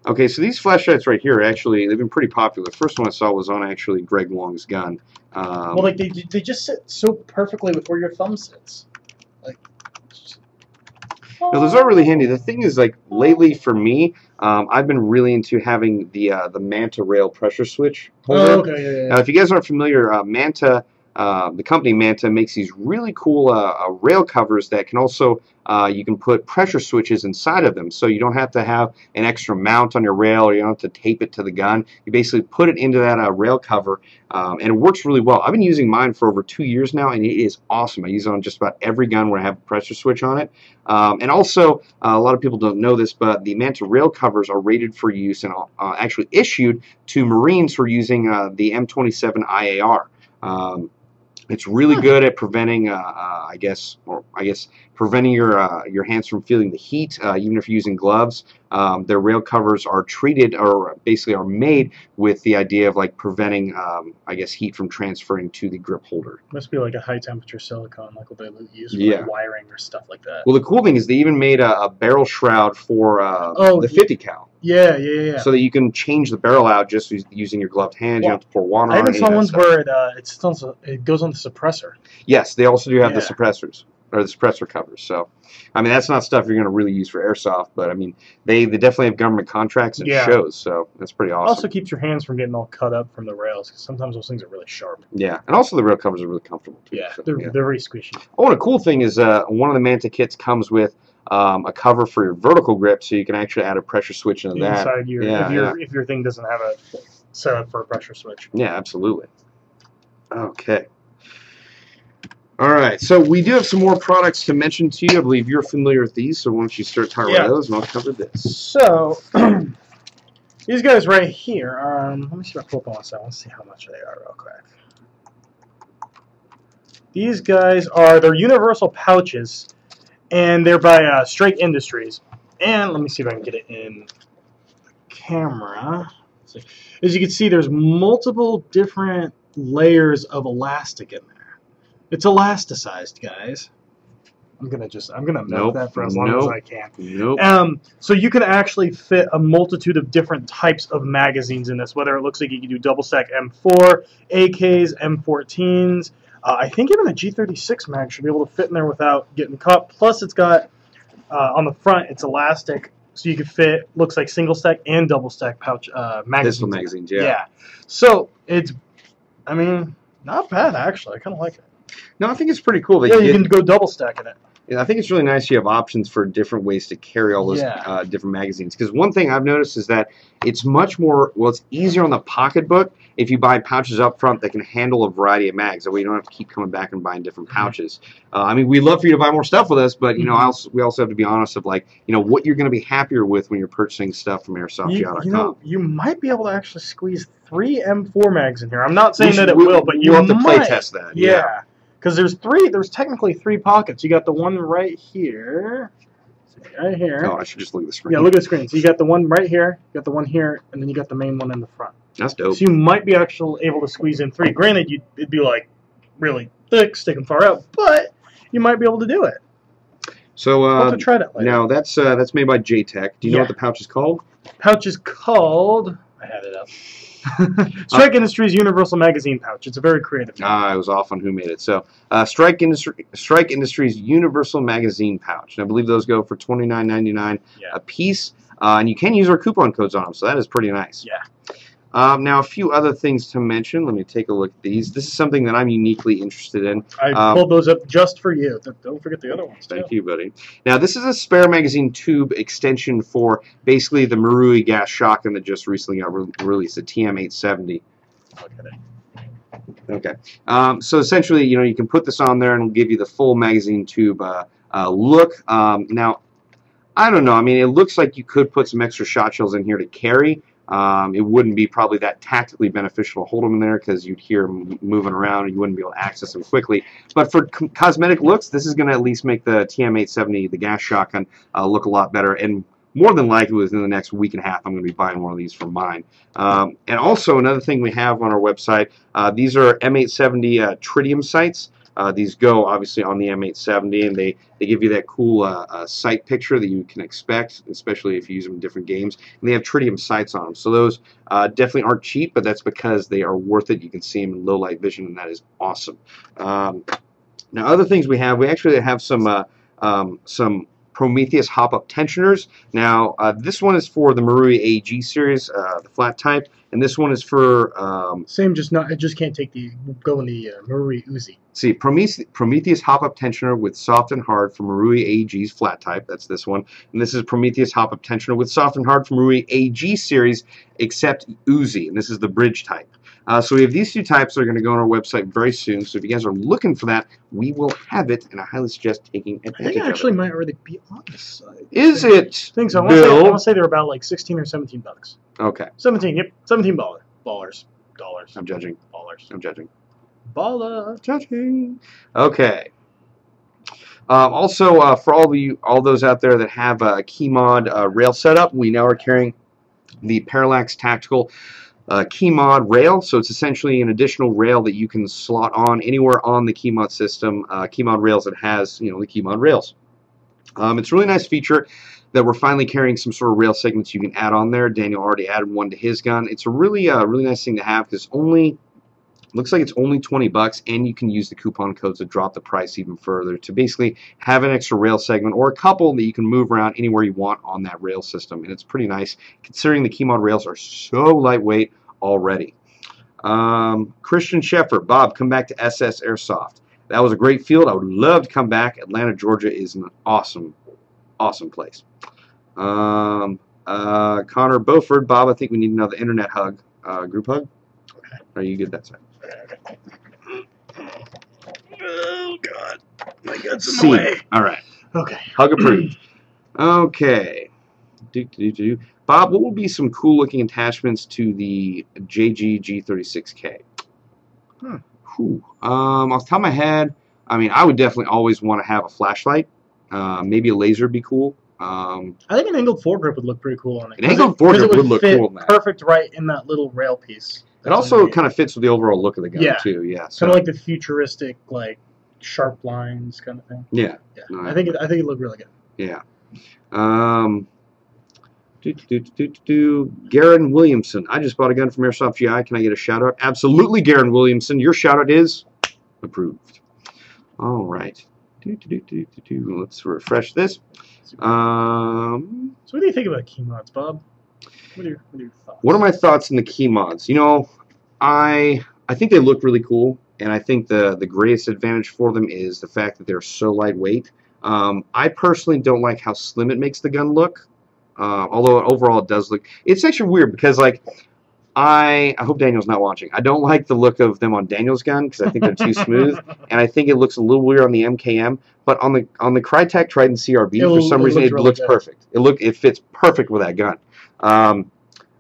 Okay, so these flashlights right here, actually, they've been pretty popular. The first one I saw was on actually Greg Wong's gun. Well, like they just sit so perfectly with where your thumb sits. Like. No, those are really handy. The thing is, like, lately for me, I've been really into having the Manta rail pressure switch holder. Oh, okay, yeah. Now, if you guys aren't familiar, Manta the company Manta makes these really cool rail covers that can also you can put pressure switches inside of them, so you don't have to have an extra mount on your rail, or you don't have to tape it to the gun. You basically put it into that rail cover, and it works really well. I've been using mine for over 2 years now, and it is awesome. I use it on just about every gun where I have a pressure switch on it. And also, a lot of people don't know this, but the Manta rail covers are rated for use and actually issued to Marines for using the M27 IAR. It's really good at preventing, I guess, preventing your hands from feeling the heat, even if you're using gloves. Their rail covers are treated, or basically are made with the idea of like preventing, I guess, heat from transferring to the grip holder. Must be like a high temperature silicone, like what they use for Yeah. like wiring or stuff like that. Well, the cool thing is they even made a barrel shroud for the 50 cal. Yeah. So that you can change the barrel out just using your gloved hands. You don't have to pour water on it. I even saw ones where it goes on the suppressor. Yes, they also do have the Yeah. suppressors, or the suppressor covers. So, I mean, that's not stuff you're going to really use for airsoft, but I mean, they definitely have government contracts and Yeah. shows, so that's pretty awesome. Also keeps your hands from getting all cut up from the rails, because sometimes those things are really sharp. Yeah, and also the rail covers are really comfortable too. Yeah, so, they're very squishy. Oh, and a cool thing is one of the Manta kits comes with a cover for your vertical grip, so you can actually add a pressure switch into that. Inside your, if your thing doesn't have a setup for a pressure switch. Yeah, absolutely. Okay. All right, so we do have some more products to mention to you. I believe you're familiar with these, so why don't you start talking about those, and I'll cover this. So, these guys right here, let me see if I pull up on one side. Let's see how much they are real quick. These guys they're universal pouches, and they're by Strike Industries. And let me see if I can get it in the camera. As you can see, there's multiple different layers of elastic in there. It's elasticized, guys. I'm gonna milk that for as long as I can. Nope. So you can actually fit a multitude of different types of magazines in this. Whether it looks like you can do double stack M4, AKs, M14s. I think even a G36 mag should be able to fit in there without getting caught. Plus, it's got on the front, it's elastic, so you can fit. Looks like single stack and double stack pouch magazines. Pistol magazines, yeah. Yeah. So it's, I mean, not bad actually. I kind of like it. No, I think it's pretty cool. That you can go double stack in it. I think it's really nice you have options for different ways to carry all those different magazines. Because one thing I've noticed is that it's much more, well, it's easier on the pocketbook if you buy pouches up front that can handle a variety of mags. That way you don't have to keep coming back and buying different pouches. I mean, we'd love for you to buy more stuff with us, but, you know, we also have to be honest of, like, you know, what you're going to be happier with when you're purchasing stuff from airsoftgear.com. You know, you might be able to actually squeeze 3 M4 mags in here. I'm not saying that it will, but you have to might. play test that. Yeah. Because there's technically 3 pockets. You got the one right here. Right here. Oh, I should just look at the screen. Yeah, look at the screen. So you got the one right here, you got the one here, and then you got the main one in the front. That's dope. So you might be actually able to squeeze in 3. Granted, it'd be like really thick, sticking far out, but you might be able to do it. So I'll have to try that later. now that's made by J-Tech. Do you know what the pouch is called? Pouch is called, I had it up. Strike Industries Universal Magazine Pouch. It's a very creative name. I was off on who made it. So, Strike Industries Universal Magazine Pouch. And I believe those go for $29.99 a piece. And you can use our coupon codes on them, so that is pretty nice. Yeah. Now, a few other things to mention. Let me take a look at these. This is something that I'm uniquely interested in. I pulled those up just for you. Don't forget the other ones, too. Thank you, buddy. Now, this is a spare magazine tube extension for basically the Marui gas shotgun that just recently got released, the TM870. Okay. So essentially, you know, you can put this on there and it'll give you the full magazine tube look. Now, I don't know. I mean, it looks like you could put some extra shot shells in here to carry. It wouldn't be probably that tactically beneficial to hold them in there because you'd hear them moving around and you wouldn't be able to access them quickly. But for cosmetic looks, this is going to at least make the TM870, the gas shotgun, look a lot better. And more than likely, within the next week and a half, I'm going to be buying one of these for mine. And also, another thing we have on our website, these are M870 tritium sights. These go obviously on the M870, and they give you that cool sight picture that you can expect, especially if you use them in different games. And they have tritium sights on them, so those definitely aren't cheap, but that's because they are worth it. You can see them in low light vision, and that is awesome. Now, other things we actually have some Prometheus hop-up tensioners. Now, this one is for the Marui AEG series, the flat type, and this one is for same, just not. It just can't take the go in the Marui Uzi. see, Prometheus hop-up tensioner with soft and hard for Marui AEG's flat type. That's this one. And this is Prometheus hop-up tensioner with soft and hard for Marui AEG series, except Uzi. And this is the bridge type. So we have these two types that are going to go on our website very soon. So if you guys are looking for that, we will have it, and I highly suggest taking advantage of it. I think it actually might already be on the site. Is it? I think so. I Bill? want to say they're about like 16 or 17 bucks. Okay. 17. Yep. 17 dollars. I'm judging. Dollars. I'm judging. Baller. Judging. Okay. Also, for all those out there that have a KeyMod rail setup, we now are carrying the Parallax Tactical KeyMod rail. So it's essentially an additional rail that you can slot on anywhere on the KeyMod system. KeyMod rails that has, the KeyMod rails. It's a really nice feature that we're finally carrying some sort of rail segments you can add on there. Daniel already added one to his gun. It's a really nice thing to have because looks like it's only 20 bucks, and you can use the coupon codes to drop the price even further to basically have an extra rail segment or a couple that you can move around anywhere you want on that rail system, and it's pretty nice considering the KeyMod rails are so lightweight already. Christian Sheffer, Bob, come back to SS Airsoft. That was a great field. I would love to come back. Atlanta, Georgia is an awesome place. Connor Beauford, Bob, I think we need another internet hug, group hug. Okay. Are you good that side? Oh, God. My God's in the way. All right. Okay. Hug approved. Okay. Bob, what would be some cool-looking attachments to the JG G36K? Off the top of my head, I mean, I would definitely always want to have a flashlight. Maybe a laser would be cool. I think an angled foregrip would look pretty cool on it. An angled foregrip would look cool on that. Perfect right in that little rail piece. It also kind of fits with the overall look of the gun, too. Yeah, so. Kind of like the futuristic, like, sharp lines kind of thing. Yeah. I think it looked really good. Yeah. Garen Williamson. I just bought a gun from Airsoft GI. Can I get a shout-out? Absolutely, Garen Williamson. Your shout-out is approved. All right. Let's refresh this. So what do you think about KeyMods, Bob? What are your thoughts? What are my thoughts on the KeyMods? I think they look really cool, and I think the greatest advantage for them is the fact that they're so lightweight. I personally don't like how slim it makes the gun look, although overall it does look. It's actually weird because, like, I hope Daniel's not watching. I don't like the look of them on Daniel's gun because I think they're too smooth, and I think it looks a little weird on the MKM. But on the Crytek Trident CRB, for some reason, it looks perfect. It fits perfect with that gun.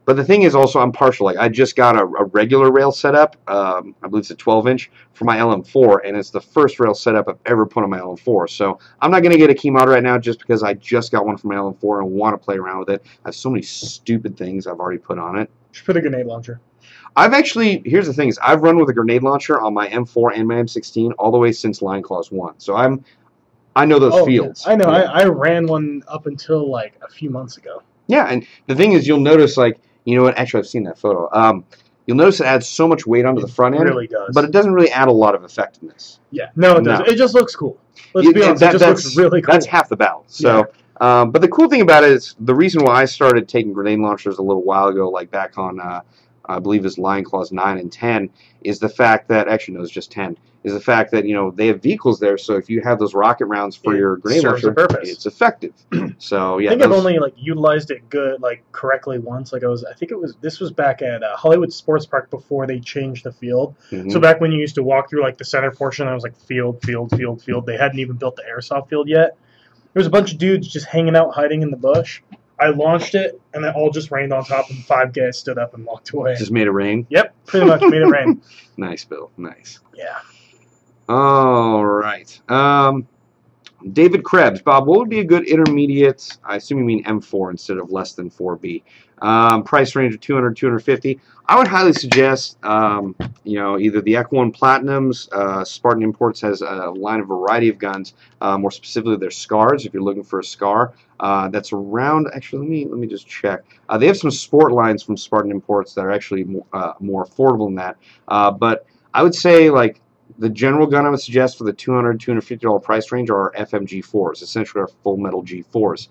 But the thing is also I'm partial. Like I just got a regular rail setup. I believe it's a 12-inch for my LM4, and it's the first rail setup I've ever put on my LM4. So I'm not going to get a KeyMod right now just because I just got one for my LM4 and want to play around with it. I have so many stupid things I've already put on it. Just put a grenade launcher. Here's the thing is I've run with a grenade launcher on my M4 and my M16 all the way since Line Claws 1. So I know those fields. I know. Yeah. I ran one up until like a few months ago. Yeah, and the thing is you'll notice like, you know what, actually I've seen that photo. You'll notice it adds so much weight onto the front end. It really does. But it doesn't really add a lot of effectiveness. Yeah, no, it doesn't. It just looks cool. Let's be honest, it just looks really cool. That's half the battle. So, yeah. But the cool thing about it is the reason why I started taking grenade launchers a little while ago, like back on, I believe it's Lion Claws 9 and 10, is the fact that, actually no, it's just 10, is the fact that, they have vehicles there, so if you have those rocket rounds for your grenade launcher, it's effective. So, yeah. I think I've only, utilized it correctly once. This was back at Hollywood Sports Park before they changed the field. Mm-hmm. So back when you used to walk through, the center portion, I was field. They hadn't even built the airsoft field yet. There was a bunch of dudes just hanging out, hiding in the bush. I launched it, and it all just rained on top, and 5 guys stood up and walked away. Just made it rain? Yep, pretty much made it rain. Nice, Bill. Nice. Yeah. All right. David Krebs. Bob, what would be a good intermediate, I assume you mean M4 instead of less than 4B, price range of $200, $250? I would highly suggest, either the Ek-1 Platinums. Spartan Imports has a line of variety of guns, more specifically their Scars, if you're looking for a Scar. That's around, actually, let me just check. They have some sport lines from Spartan Imports that are actually more affordable than that. But I would say, The general gun I would suggest for the $200, $250 price range are our FMG4s, essentially our full metal G4s.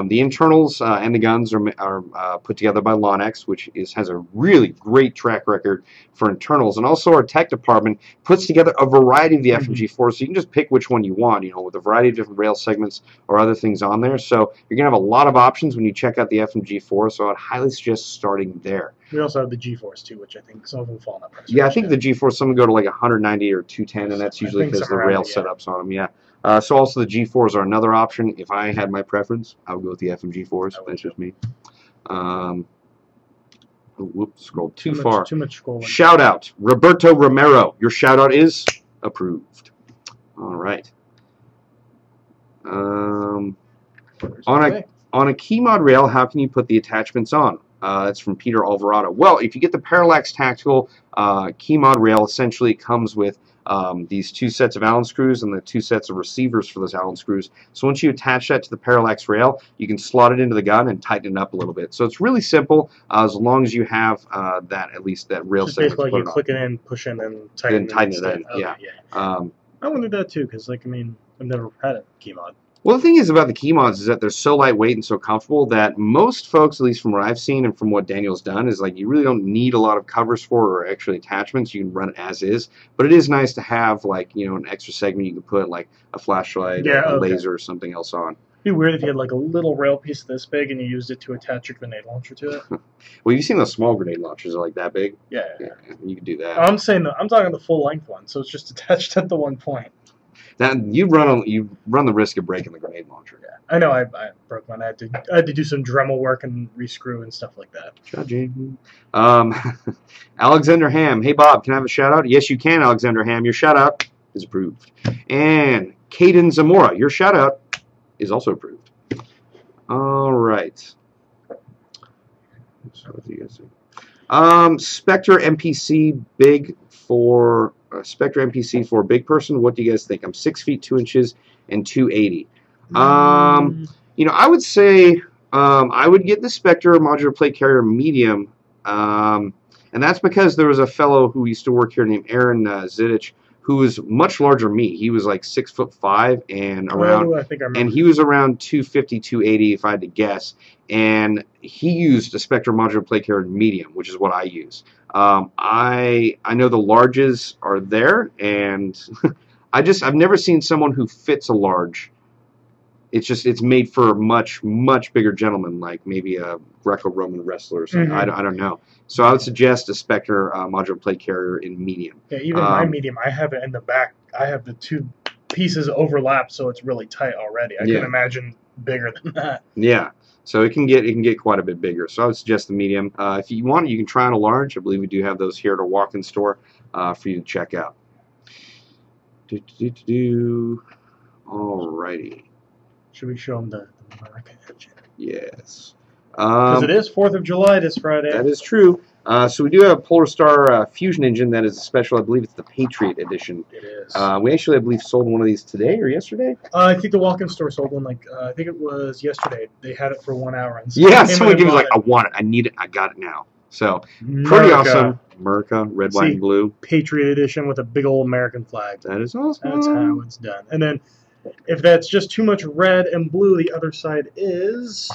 The internals and the guns are put together by Lonex, which has a really great track record for internals. And also our tech department puts together a variety of the FMG4s, so you can just pick which one you want, you know, with a variety of different rail segments or other things on there. So you're going to have a lot of options when you check out the FMG4, so I'd highly suggest starting there. We also have the G-Force too, which I think some of them fall in that price. Yeah, I think the G-Force, some go to like 190 or 210, and that's usually because the rail setups on them. Yeah. So also the G4s are another option. If I had my preference, I would go with the FMG4s. That's just me. Whoops, scrolled too far. Too much scrolling. Shout out, Roberto Romero. Your shout out is approved. All right. On a key mod rail, how can you put the attachments on? That's from Peter Alvarado. Well, if you get the Parallax Tactical key mod rail, essentially it comes with these 2 sets of Allen screws and the 2 sets of receivers for those Allen screws. So once you attach that to the Parallax rail, you can slot it into the gun and tighten it up a little bit. So it's really simple as long as you have at least that rail segment. Basically, you click it in, push in, and tighten it in. Okay, yeah. I want to do that too, because like I mean, I've never had a key mod. Well, the thing is about the key mods is that they're so lightweight and so comfortable that most folks, at least from what I've seen and from what Daniel's done, is like you really don't need a lot of covers for or actually attachments. You can run it as is. But it is nice to have, like, you know, an extra segment you can put like a flashlight, a laser, or something else on. It'd be weird if you had like a little rail piece this big and you used it to attach your grenade launcher to it. Well, you've seen those small grenade launchers are like that big. Yeah, you can do that. I'm talking the full length one, so it's just attached at the one point. Now you run the risk of breaking the grenade launcher. Yeah, I know. I broke mine. I had to do some Dremel work and rescrew and stuff like that. Judging. Alexander Ham. Hey Bob, can I have a shout out? Yes, you can, Alexander Ham. Your shout out is approved. And Caden Zamora, your shout out is also approved. All right. So what do you guys think? Spectre MPC big for. Spectre MPC for a big person. What do you guys think? I'm 6 feet 2 inches and 280. You know, I would say I would get the Spectre modular plate carrier medium, and that's because there was a fellow who used to work here named Aaron Zidich, who was much larger than me. He was like 6'5" and around, and he was around 250, 280 if I had to guess. And he used a Spectre modular plate carrier medium, which is what I use. I know the larges are there, and I've never seen someone who fits a large. It's made for a much bigger gentleman, like maybe a Greco-Roman wrestler or something. I don't know. So I would suggest a Spectre modular plate carrier in medium. Yeah, even my medium, I have it in the back. I have the 2 pieces overlap, so it's really tight already. I can imagine bigger than that. Yeah. So it can get quite a bit bigger. So I would suggest the medium. If you want it, you can try on a large. I believe we do have those here at our walk-in store for you to check out. Alrighty. Should we show them the American engine? Yes. Because it is 4th of July this Friday. That is true. So we do have a Polar Star Fusion engine that is a special. I believe it's the Patriot edition. It is. We actually, I believe, sold one of these today or yesterday. I think the walk-in store sold one. Like I think it was yesterday. They had it for 1 hour. And someone gave me like, I want it. I need it. I got it now. So pretty awesome. America, red, white, and blue. Patriot edition with a big old American flag. That is awesome. That's how it's done. And then, if that's just too much red and blue, the other side is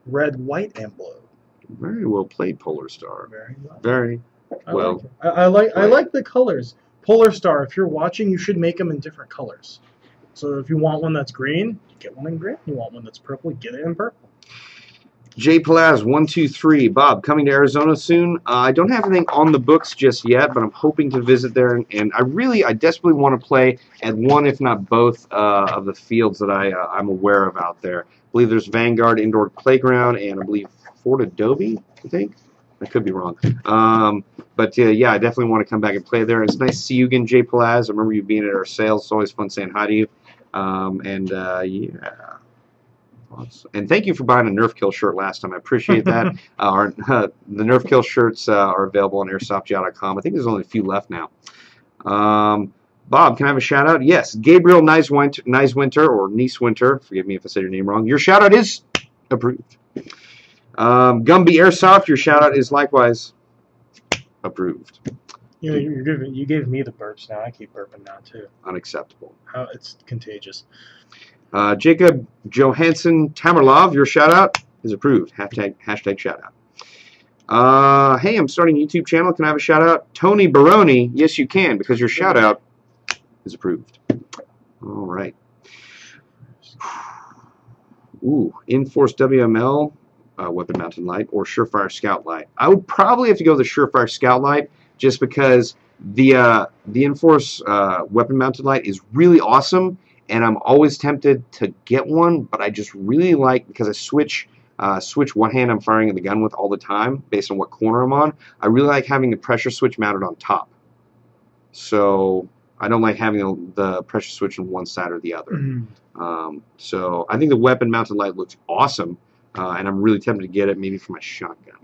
red, white, and blue. Very well played, Polar Star. Very well. Very well. I like the colors. Polar Star, if you're watching, you should make them in different colors. So if you want one that's green, get one in green. You want one that's purple, get it in purple. J Palaz 123. Bob, coming to Arizona soon. I don't have anything on the books just yet, but I'm hoping to visit there, and I desperately want to play at one, if not both, of the fields that I'm aware of out there. I believe there's Vanguard Indoor Playground, and I believe Fort Adobe, I think. I could be wrong. But yeah, I definitely want to come back and play there. It's nice to see you again, J Palaz. I remember you being at our sales. It's always fun saying hi to you. Yeah. And thank you for buying a Nerf Kill shirt last time. I appreciate that. The Nerf Kill shirts are available on airsoftjaw.com. I think there's only a few left now. Bob, can I have a shout out? Yes, Gabriel Neiswinter or Neiswinter. Forgive me if I said your name wrong. Your shout out is approved. Gumby Airsoft, your shout out is likewise approved. You know, you gave me the burps now. I keep burping now too. Unacceptable. It's contagious. Jacob Johansson Tamerlov, your shout out is approved. Hashtag shout out. Hey, I'm starting a YouTube channel. Can I have a shout out? Tony Baroni. Yes, you can, because your shout out is approved. All right. Ooh, Enforce WML weapon mounted light or Surefire Scout light. I would probably have to go with the Surefire Scout light just because the Enforce weapon mounted light is really awesome, and I'm always tempted to get one, but I just really like, because I switch what hand I'm firing the gun with all the time based on what corner I'm on. I really like having the pressure switch mounted on top. So I don't like having the pressure switch on one side or the other. So I think the weapon mounted light looks awesome, and I'm really tempted to get it maybe for my shotgun.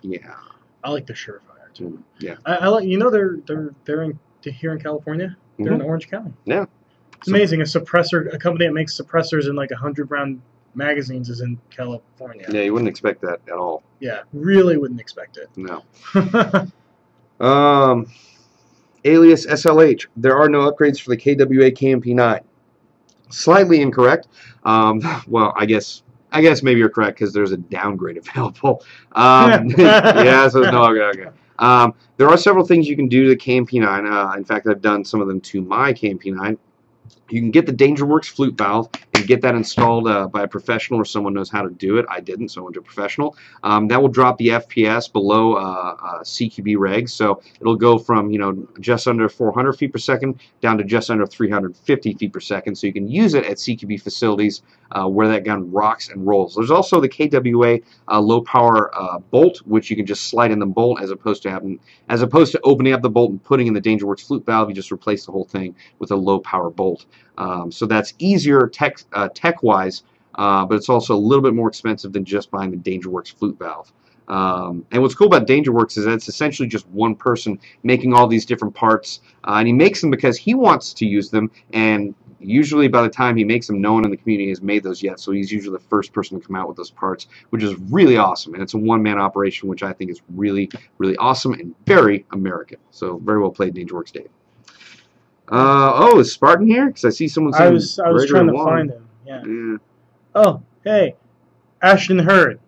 Yeah. I like the Surefire too. Yeah. I like, you know, they're here in California. They're in Orange County. Yeah. It's amazing. A company that makes suppressors in like 100-round magazines is in California. Yeah, you wouldn't expect that at all. Yeah, really wouldn't expect it. No. Alias SLH. There are no upgrades for the KWA KMP9. Slightly incorrect. Well, I guess maybe you're correct because there's a downgrade available. Yeah, so no, okay. There are several things you can do to the KMP9. In fact, I've done some of them to my KMP9. You can get the DangerWorks flute valve and get that installed by a professional or someone knows how to do it. I didn't, so I went to a professional. That will drop the FPS below CQB regs, so it'll go from just under 400 feet per second down to just under 350 feet per second. So you can use it at CQB facilities where that gun rocks and rolls. There's also the KWA low power bolt, which you can just slide in the bolt as opposed to opening up the bolt and putting in the DangerWorks flute valve. You just replace the whole thing with a low power bolt. So that's easier tech-wise, but it's also a little bit more expensive than just buying the DangerWorks flute valve. And what's cool about DangerWorks is that it's essentially just one person making all these different parts, and he makes them because he wants to use them, and usually by the time he makes them, no one in the community has made those yet, so he's usually the first person to come out with those parts, which is really awesome, and it's a one-man operation, which I think is really, really awesome and very American. So very well played, DangerWorks Dave. Oh, is Spartan here? Because I see someone saying I was trying to find him. Yeah. Oh, hey, Ashton Hurd.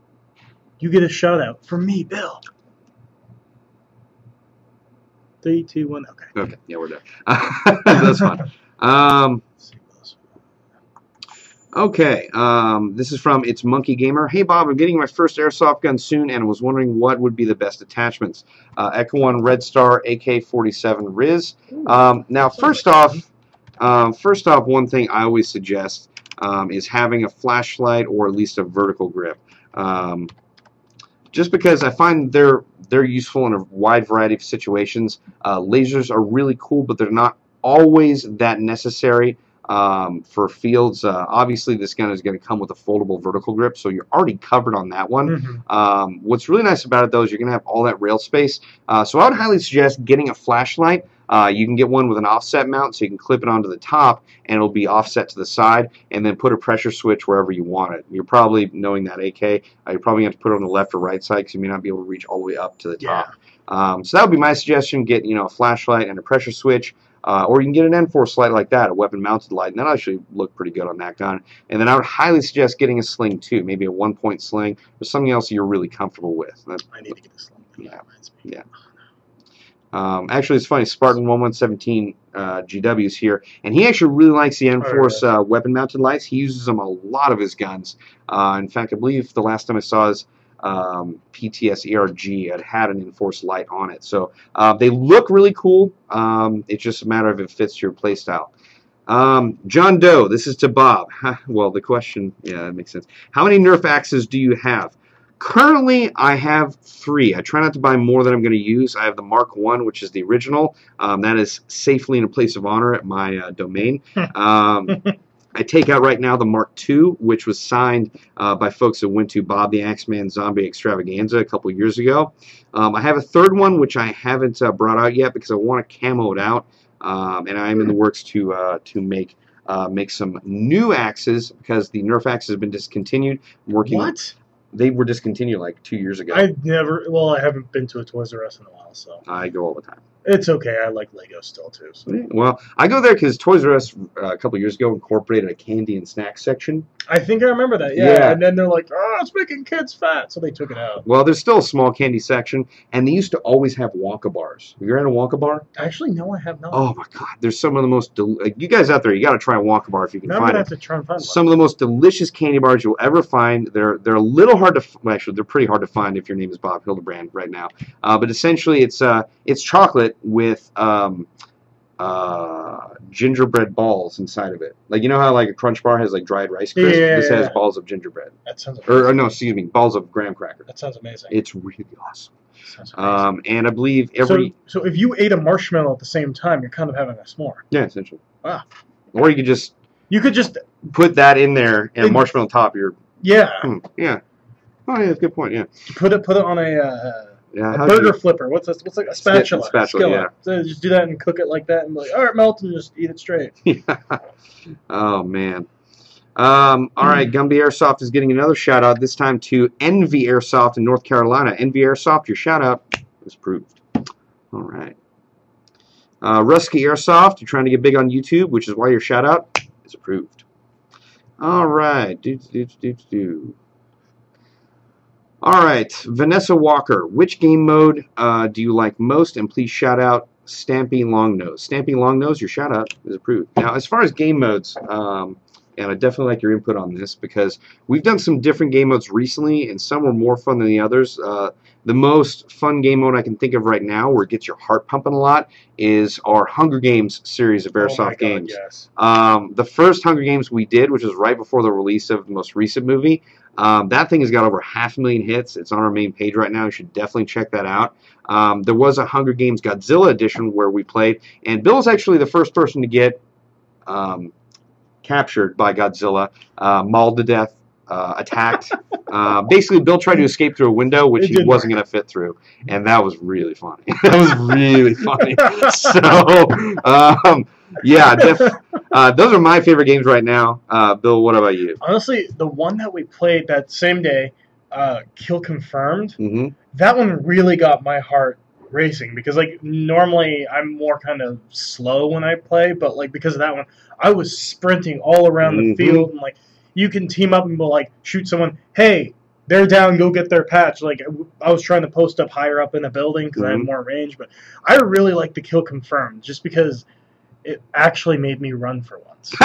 You get a shout out from me, Bill. 3, 2, 1. Okay. Okay. Yeah, we're done. That's fine. Okay. This is from It's Monkey Gamer. Hey Bob, I'm getting my first airsoft gun soon, and was wondering what would be the best attachments. Echo One Red Star AK-47 Riz. Now, first off, one thing I always suggest is having a flashlight or at least a vertical grip. Just because I find they're useful in a wide variety of situations. Lasers are really cool, but they're not always that necessary for fields. Obviously, this gun is going to come with a foldable vertical grip, so you're already covered on that one. What's really nice about it, though, is you're going to have all that rail space. So I would highly suggest getting a flashlight. You can get one with an offset mount, so you can clip it onto the top, and it'll be offset to the side, and then put a pressure switch wherever you want it. You're probably, knowing that AK, you're probably going to have to put it on the left or right side, because you may not be able to reach all the way up to the top. So that would be my suggestion. Get a flashlight and a pressure switch. Or you can get an N4 light like that, a weapon-mounted light, and that'll actually look pretty good on that gun. And then I would highly suggest getting a sling, too, maybe a one-point sling or something else you're really comfortable with. I need to get a sling. Yeah. Actually, it's funny, Spartan 1117 GW's here, and he actually really likes the N-Force weapon-mounted lights. He uses them a lot of his guns. In fact, I believe the last time I saw his PTS ERG had an Enforce light on it, so they look really cool. It's just a matter of if it fits your playstyle. John Doe, this is to Bob. Well, the question, yeah, that makes sense. How many Nerf axes do you have? Currently, I have 3. I try not to buy more than I'm going to use. I have the Mark I, which is the original. That is safely in a place of honor at my domain. I take out right now the Mark II, which was signed by folks that went to Bob the Axeman Zombie Extravaganza a couple years ago. I have a 3rd one, which I haven't brought out yet because I want to camo it out, and I'm in the works to make some new axes because the Nerf axes have been discontinued. I'm working. What? They were discontinued like 2 years ago. I haven't been to a Toys R Us in a while, so. I go all the time. It's okay. I like Lego still too. So. Well, I go there because Toys R Us a couple years ago incorporated a candy and snack section. I think I remember that. Yeah. And then they're like, "Oh, it's making kids fat," so they took it out. Well, there's still a small candy section, and they used to always have Wonka bars. Have you ever had a Wonka bar? Actually, no, I have not. Oh my God, there's some of the most you guys out there. You got to try a Wonka bar if you can Now I'm find gonna it. have to try and find Some of the most delicious candy bars you'll ever find. They're a little hard to well, actually they're pretty hard to find if your name is Bob Hildebrand right now. But essentially it's chocolate with gingerbread balls inside of it. Like, you know how like a Crunch bar has like dried Rice Krispies? This has balls of gingerbread. That sounds amazing. Or no, excuse me, balls of graham cracker. That sounds amazing. It's really awesome. Sounds amazing. And I believe every so if you ate a marshmallow at the same time, you're kind of having a s'more. yeah, essentially. Wow. Or you could just put that in there and marshmallow on top. Yeah. Yeah. Oh yeah, that's a good point. Yeah. Put it on a burger flipper. What's like a spatula? Spatula. Yeah. So just do that and cook it like that, and be like, all right, melt and just eat it straight. Yeah. Oh man. All right, Gumby Airsoft is getting another shout out. This time to Envy Airsoft in North Carolina. Envy Airsoft, your shout out is approved. All right. Rusky Airsoft, you're trying to get big on YouTube, which is why your shout out is approved. All right. All right, Vanessa Walker, which game mode do you like most? And please shout out Stampy Longnose. Stampy Longnose, your shout out is approved. Now, as far as game modes, and I definitely like your input on this because we've done some different game modes recently, and some were more fun than the others. The most fun game mode I can think of right now, where it gets your heart pumping a lot, is our Hunger Games series of Airsoft games. Yes. The first Hunger Games we did, which was right before the release of the most recent movie, that thing has got over 500,000 hits. It's on our main page right now. You should definitely check that out. There was a Hunger Games Godzilla edition where we played, and Bill was actually the first person to get captured by Godzilla, mauled to death, attacked. Basically, Bill tried to escape through a window, which he wasn't going to fit through, and that was really funny. That was really funny. So, yeah, those are my favorite games right now. Bill, what about you? Honestly, the one that we played that same day, Kill Confirmed, that one really got my heart racing because, like, normally I'm more kind of slow when I play, but, like, because of that one, I was sprinting all around the field, and, like, you can team up and go, like, shoot someone, hey, they're down, go get their patch. Like, I was trying to post up higher up in the building because I had more range, but I really like the Kill Confirmed just because it actually made me run for once.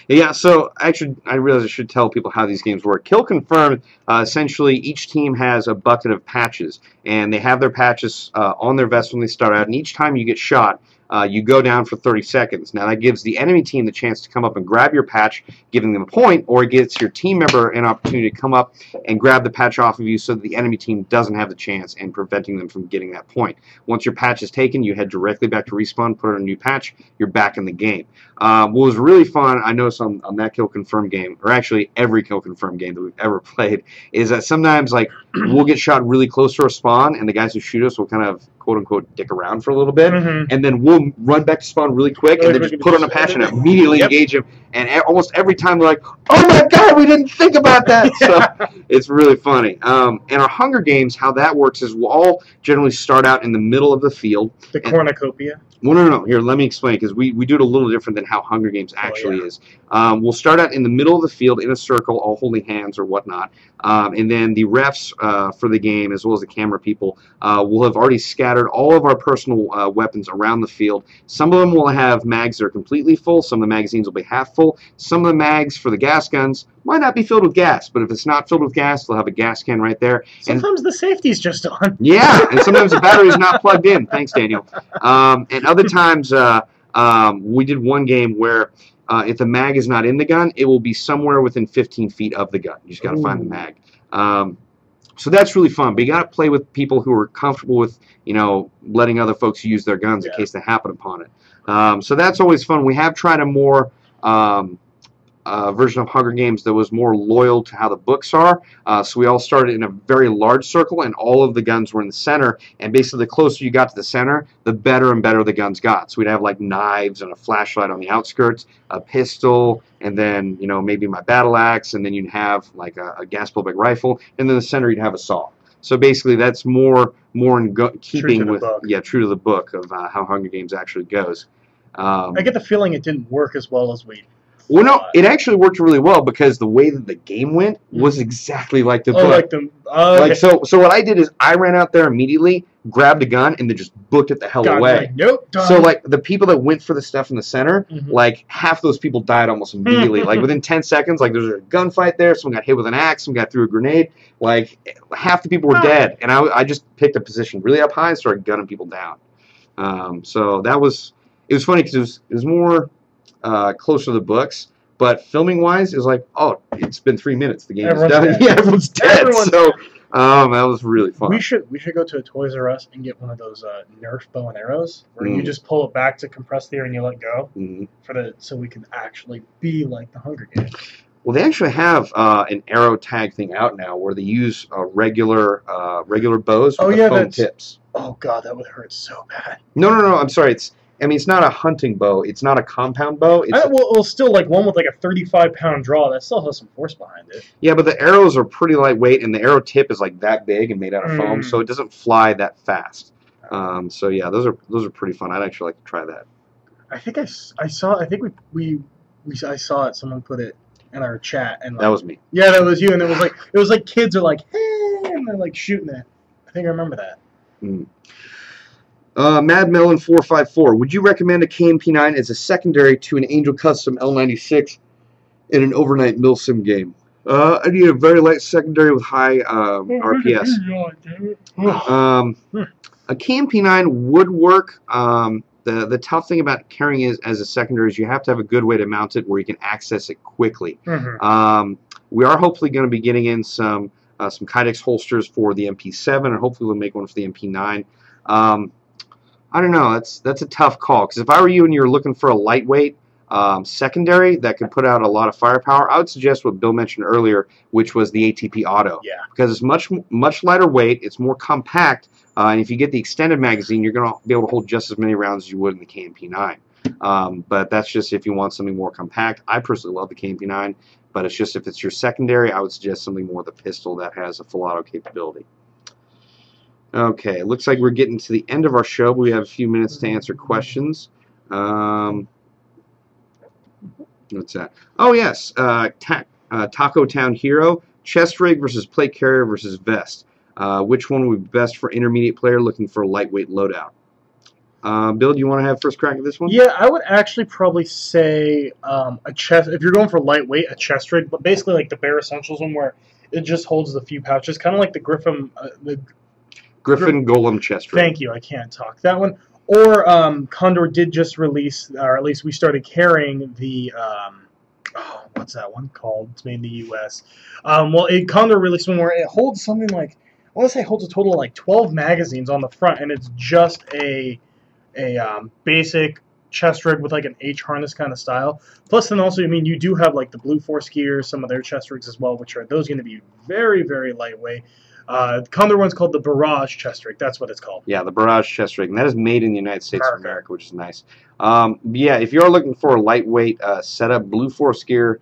Yeah, so actually, I realize I should tell people how these games work. Kill Confirmed, essentially, each team has a bucket of patches, and they have their patches on their vest when they start out, and each time you get shot, you go down for 30 seconds. Now, that gives the enemy team the chance to come up and grab your patch, giving them a point, or it gives your team member an opportunity to come up and grab the patch off of you so that the enemy team doesn't have the chance and preventing them from getting that point. Once your patch is taken, you head directly back to respawn, put on a new patch, you're back in the game. What was really fun, I noticed on that Kill Confirm game, or actually every Kill Confirm game that we've ever played, is that sometimes like we'll get shot really close to our spawn, and the guys who shoot us will kind of quote-unquote dick around for a little bit, and then we'll run back to spawn really quick, and then just put on a patch and immediately engage them, and almost every time they're like, oh my god, we didn't think about that! So it's really funny. In our Hunger Games, how that works is we'll all generally start out in the middle of the field. The cornucopia? No. Here, let me explain, because we do it a little different than how Hunger Games actually is. We'll start out in the middle of the field in a circle, all holding hands or whatnot, and then the refs for the game, as well as the camera people, will have already scattered all of our personal weapons around the field. Some of them will have mags that are completely full. Some of the magazines will be half full. Some of the mags for the gas guns might not be filled with gas, but if it's not filled with gas, they'll have a gas can right there. Sometimes the safety's just on. Yeah, and sometimes the battery's not plugged in. Thanks, Daniel. And other times, we did one game where if the mag is not in the gun, it will be somewhere within 15 feet of the gun. You just got to find the mag. So that's really fun, but you got to play with people who are comfortable with, letting other folks use their guns in case they happen upon it. So that's always fun. We have tried a more version of Hunger Games that was more loyal to how the books are. So we all started in a very large circle, and all of the guns were in the center. And basically, the closer you got to the center, the better and better the guns got. So we'd have like knives and a flashlight on the outskirts, a pistol, and then maybe my battle axe, and then you'd have like a gas blowback rifle, and then in the center you'd have a saw. So basically, that's more in keeping with book. true to the book of how Hunger Games actually goes. I get the feeling it didn't work as well as we. Well, no, it actually worked really well because the way that the game went was exactly like the book. Like the okay. So what I did is I ran out there immediately, grabbed a gun, and then just booked it the hell away. Like, nope. Done. So like the people that went for the stuff in the center, like half those people died almost immediately. Like within 10 seconds, like there's a gunfight there. Someone got hit with an axe. Someone got threw a grenade. Like half the people were dead, and I just picked a position really up high and started gunning people down. So it was funny because it was more closer to the books. But filming wise, it was like, oh, it's been 3 minutes. The game is done. Dead. Yeah, everyone's dead. That was really fun. We should go to a Toys R Us and get one of those Nerf bow and arrows where you just pull it back to compress the air and you let go so we can actually be like the Hunger Games. Well, they actually have an arrow tag thing out now where they use regular bows with the foam tips. Oh god, that would hurt so bad. No. I'm sorry. It's not a hunting bow. It's not a compound bow. Well, still like one with like a 35-pound draw. That still has some force behind it. Yeah, but the arrows are pretty lightweight, and the arrow tip is like that big and made out of foam, so it doesn't fly that fast. So yeah, those are pretty fun. I'd actually like to try that. I think I saw. I think I saw it. Someone put it in our chat, and like, that was me. Yeah, that was you. And it was like kids are like, hey, and they're like shooting it. I think I remember that. Mad Melon 454. Would you recommend a KMP9 as a secondary to an Angel Custom L96 in an overnight milsim game? I need a very light secondary with high RPS. A KMP9 would work. The tough thing about carrying it as a secondary is you have to have a good way to mount it where you can access it quickly. We are hopefully going to be getting in some Kydex holsters for the MP7, and hopefully we'll make one for the MP9. I don't know. That's a tough call, because if I were you and you're looking for a lightweight secondary that could put out a lot of firepower, I would suggest what Bill mentioned earlier, which was the ATP Auto. Yeah. Because it's much lighter weight, it's more compact, and if you get the extended magazine, you're going to be able to hold just as many rounds as you would in the KMP9. But that's just if you want something more compact. I personally love the KMP9, but it's just if it's your secondary, I would suggest something more with a pistol that has a full auto capability. Okay, looks like we're getting to the end of our show, but we have a few minutes to answer questions. What's that? Oh, yes. Taco Town Hero, chest rig versus plate carrier versus vest. Which one would be best for intermediate player looking for a lightweight loadout? Bill, do you want to have first crack at this one? Yeah, I would actually probably say a chest. If you're going for lightweight, a chest rig, but basically like the bare essentials one where it just holds the few pouches, kind of like the Griffin Golem chest rig. Thank you. I can't talk. That one. Or Condor did just release, or at least we started carrying the, what's that one called? It's made in the U.S. Condor released one where it holds something like, I want to say it holds a total of like 12 magazines on the front, and it's just a basic chest rig with like an H harness kind of style. Plus, then also, I mean, you do have like the Blue Force gear, some of their chest rigs as well, which are those going to be very, very lightweight. Condor one's called the Barrage chest rig. That's what it's called. Yeah, the Barrage chest rig, and that is made in the United States of America, which is nice. Yeah, if you're looking for a lightweight setup, Blue Force gear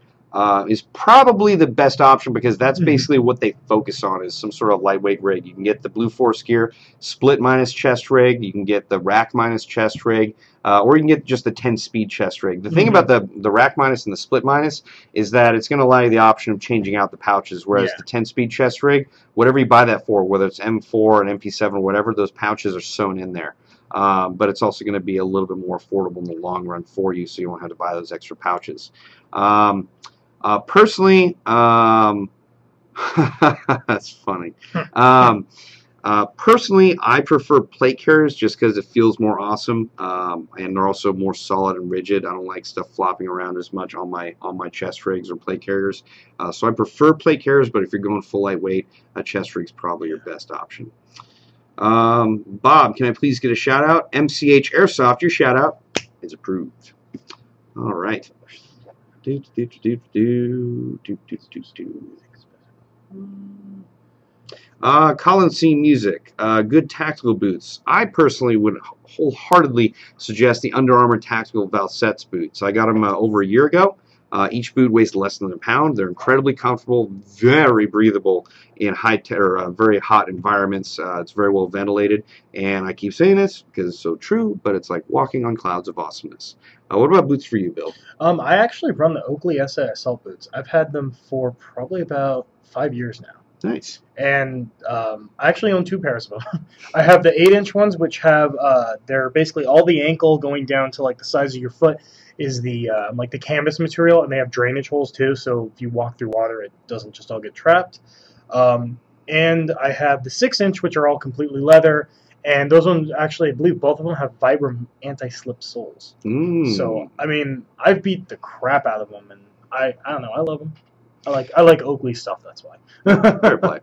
is probably the best option, because that's basically what they focus on, is some sort of lightweight rig. You can get the Blue Force gear split minus chest rig, you can get the rack minus chest rig, or you can get just the 10-speed chest rig. The thing about the rack minus and the split minus is that it's going to allow you the option of changing out the pouches, whereas the 10-speed chest rig, whatever you buy that for, whether it's M4 and MP7 or whatever, those pouches are sewn in there. But it's also going to be a little bit more affordable in the long run for you, so you won't have to buy those extra pouches. Personally, that's funny. Personally, I prefer plate carriers just because it feels more awesome, and they're also more solid and rigid. I don't like stuff flopping around as much on my chest rigs or plate carriers. So I prefer plate carriers, but if you're going full lightweight, a chest rig's probably your best option. Bob, can I please get a shout out? MCH Airsoft, your shout out is approved. All right. Colin C. Music, good tactical boots. I personally would wholeheartedly suggest the Under Armour Tactical Valsets boots. I got them over a year ago. Each boot weighs less than a pound. They're incredibly comfortable, very breathable in very hot environments. It's very well ventilated, and I keep saying this because it's so true, but it's like walking on clouds of awesomeness. What about boots for you, Bill? I actually run the Oakley SA Assault boots. I've had them for probably about 5 years now. Nice. And I actually own 2 pairs of them. I have the 8-inch ones, which have they're basically all the ankle going down to like the size of your foot is the like the canvas material, and they have drainage holes too. So if you walk through water, it doesn't just all get trapped. And I have the 6-inch, which are all completely leather. And those ones, actually, I believe both of them have Vibram anti-slip soles. So, I mean, I've beat the crap out of them, and I don't know, I love them. I like Oakley stuff, that's why. Fair play.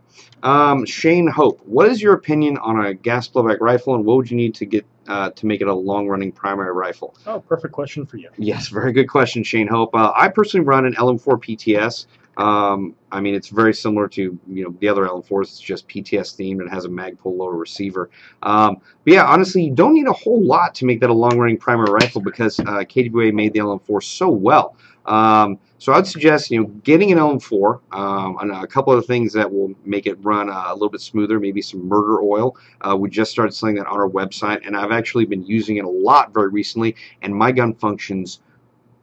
Shane Hope, what is your opinion on a gas blowback rifle, and what would you need to get to make it a long-running primary rifle? Oh, perfect question for you. Yes, very good question, Shane Hope. I personally run an LM4 PTS. I mean, it's very similar to the other LM4s. It's just PTS themed and has a Magpul lower receiver. But yeah, honestly, you don't need a whole lot to make that a long-running primary rifle because KWA made the LM4 so well. So I'd suggest getting an LM4 and a couple of things that will make it run a little bit smoother. Maybe some murder oil. We just started selling that on our website, and I've actually been using it a lot very recently, and my gun functions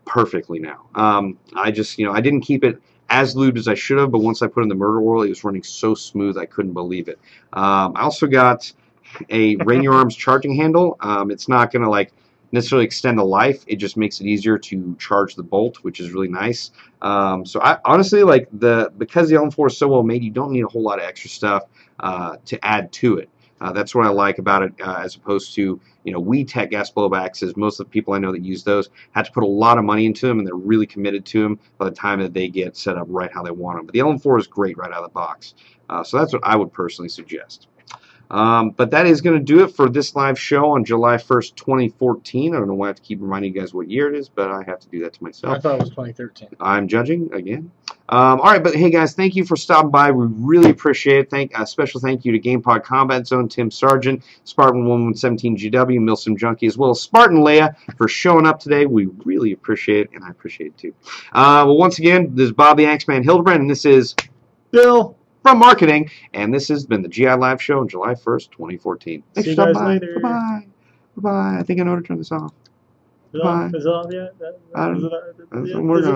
perfectly now. I just I didn't keep it as lubed as I should have, but once I put in the murder oil, it was running so smooth I couldn't believe it. I also got a Rainier Arms charging handle. It's not going to necessarily extend the life. It just makes it easier to charge the bolt, which is really nice. So I honestly because the LM4 is so well made, you don't need a whole lot of extra stuff to add to it. That's what I like about it, as opposed to WeTech gas blowbacks. Is most of the people I know that use those had to put a lot of money into them, and they're really committed to them by the time that they get set up right how they want them. But the LM4 is great right out of the box, so that's what I would personally suggest. But that is going to do it for this live show on July 1st, 2014. I don't know why I have to keep reminding you guys what year it is, but I have to do that to myself. I thought it was 2013. I'm judging again. All right, but hey guys, thank you for stopping by. We really appreciate it. A special thank you to GamePod Combat Zone, Tim Sargent, Spartan 1117 GW, Milsim Junkie, as well as Spartan Leia for showing up today. We really appreciate it, and I appreciate it too. Well, once again, this is Bob the Axeman Hildebrand, and this is Bill from Marketing, and this has been the GI Live Show on July 1st, 2014. Thanks See for you stopping guys by. later. Bye-bye. Bye-bye. I think I know how to turn this off. Bye. Is it off yet? I don't know. We're going.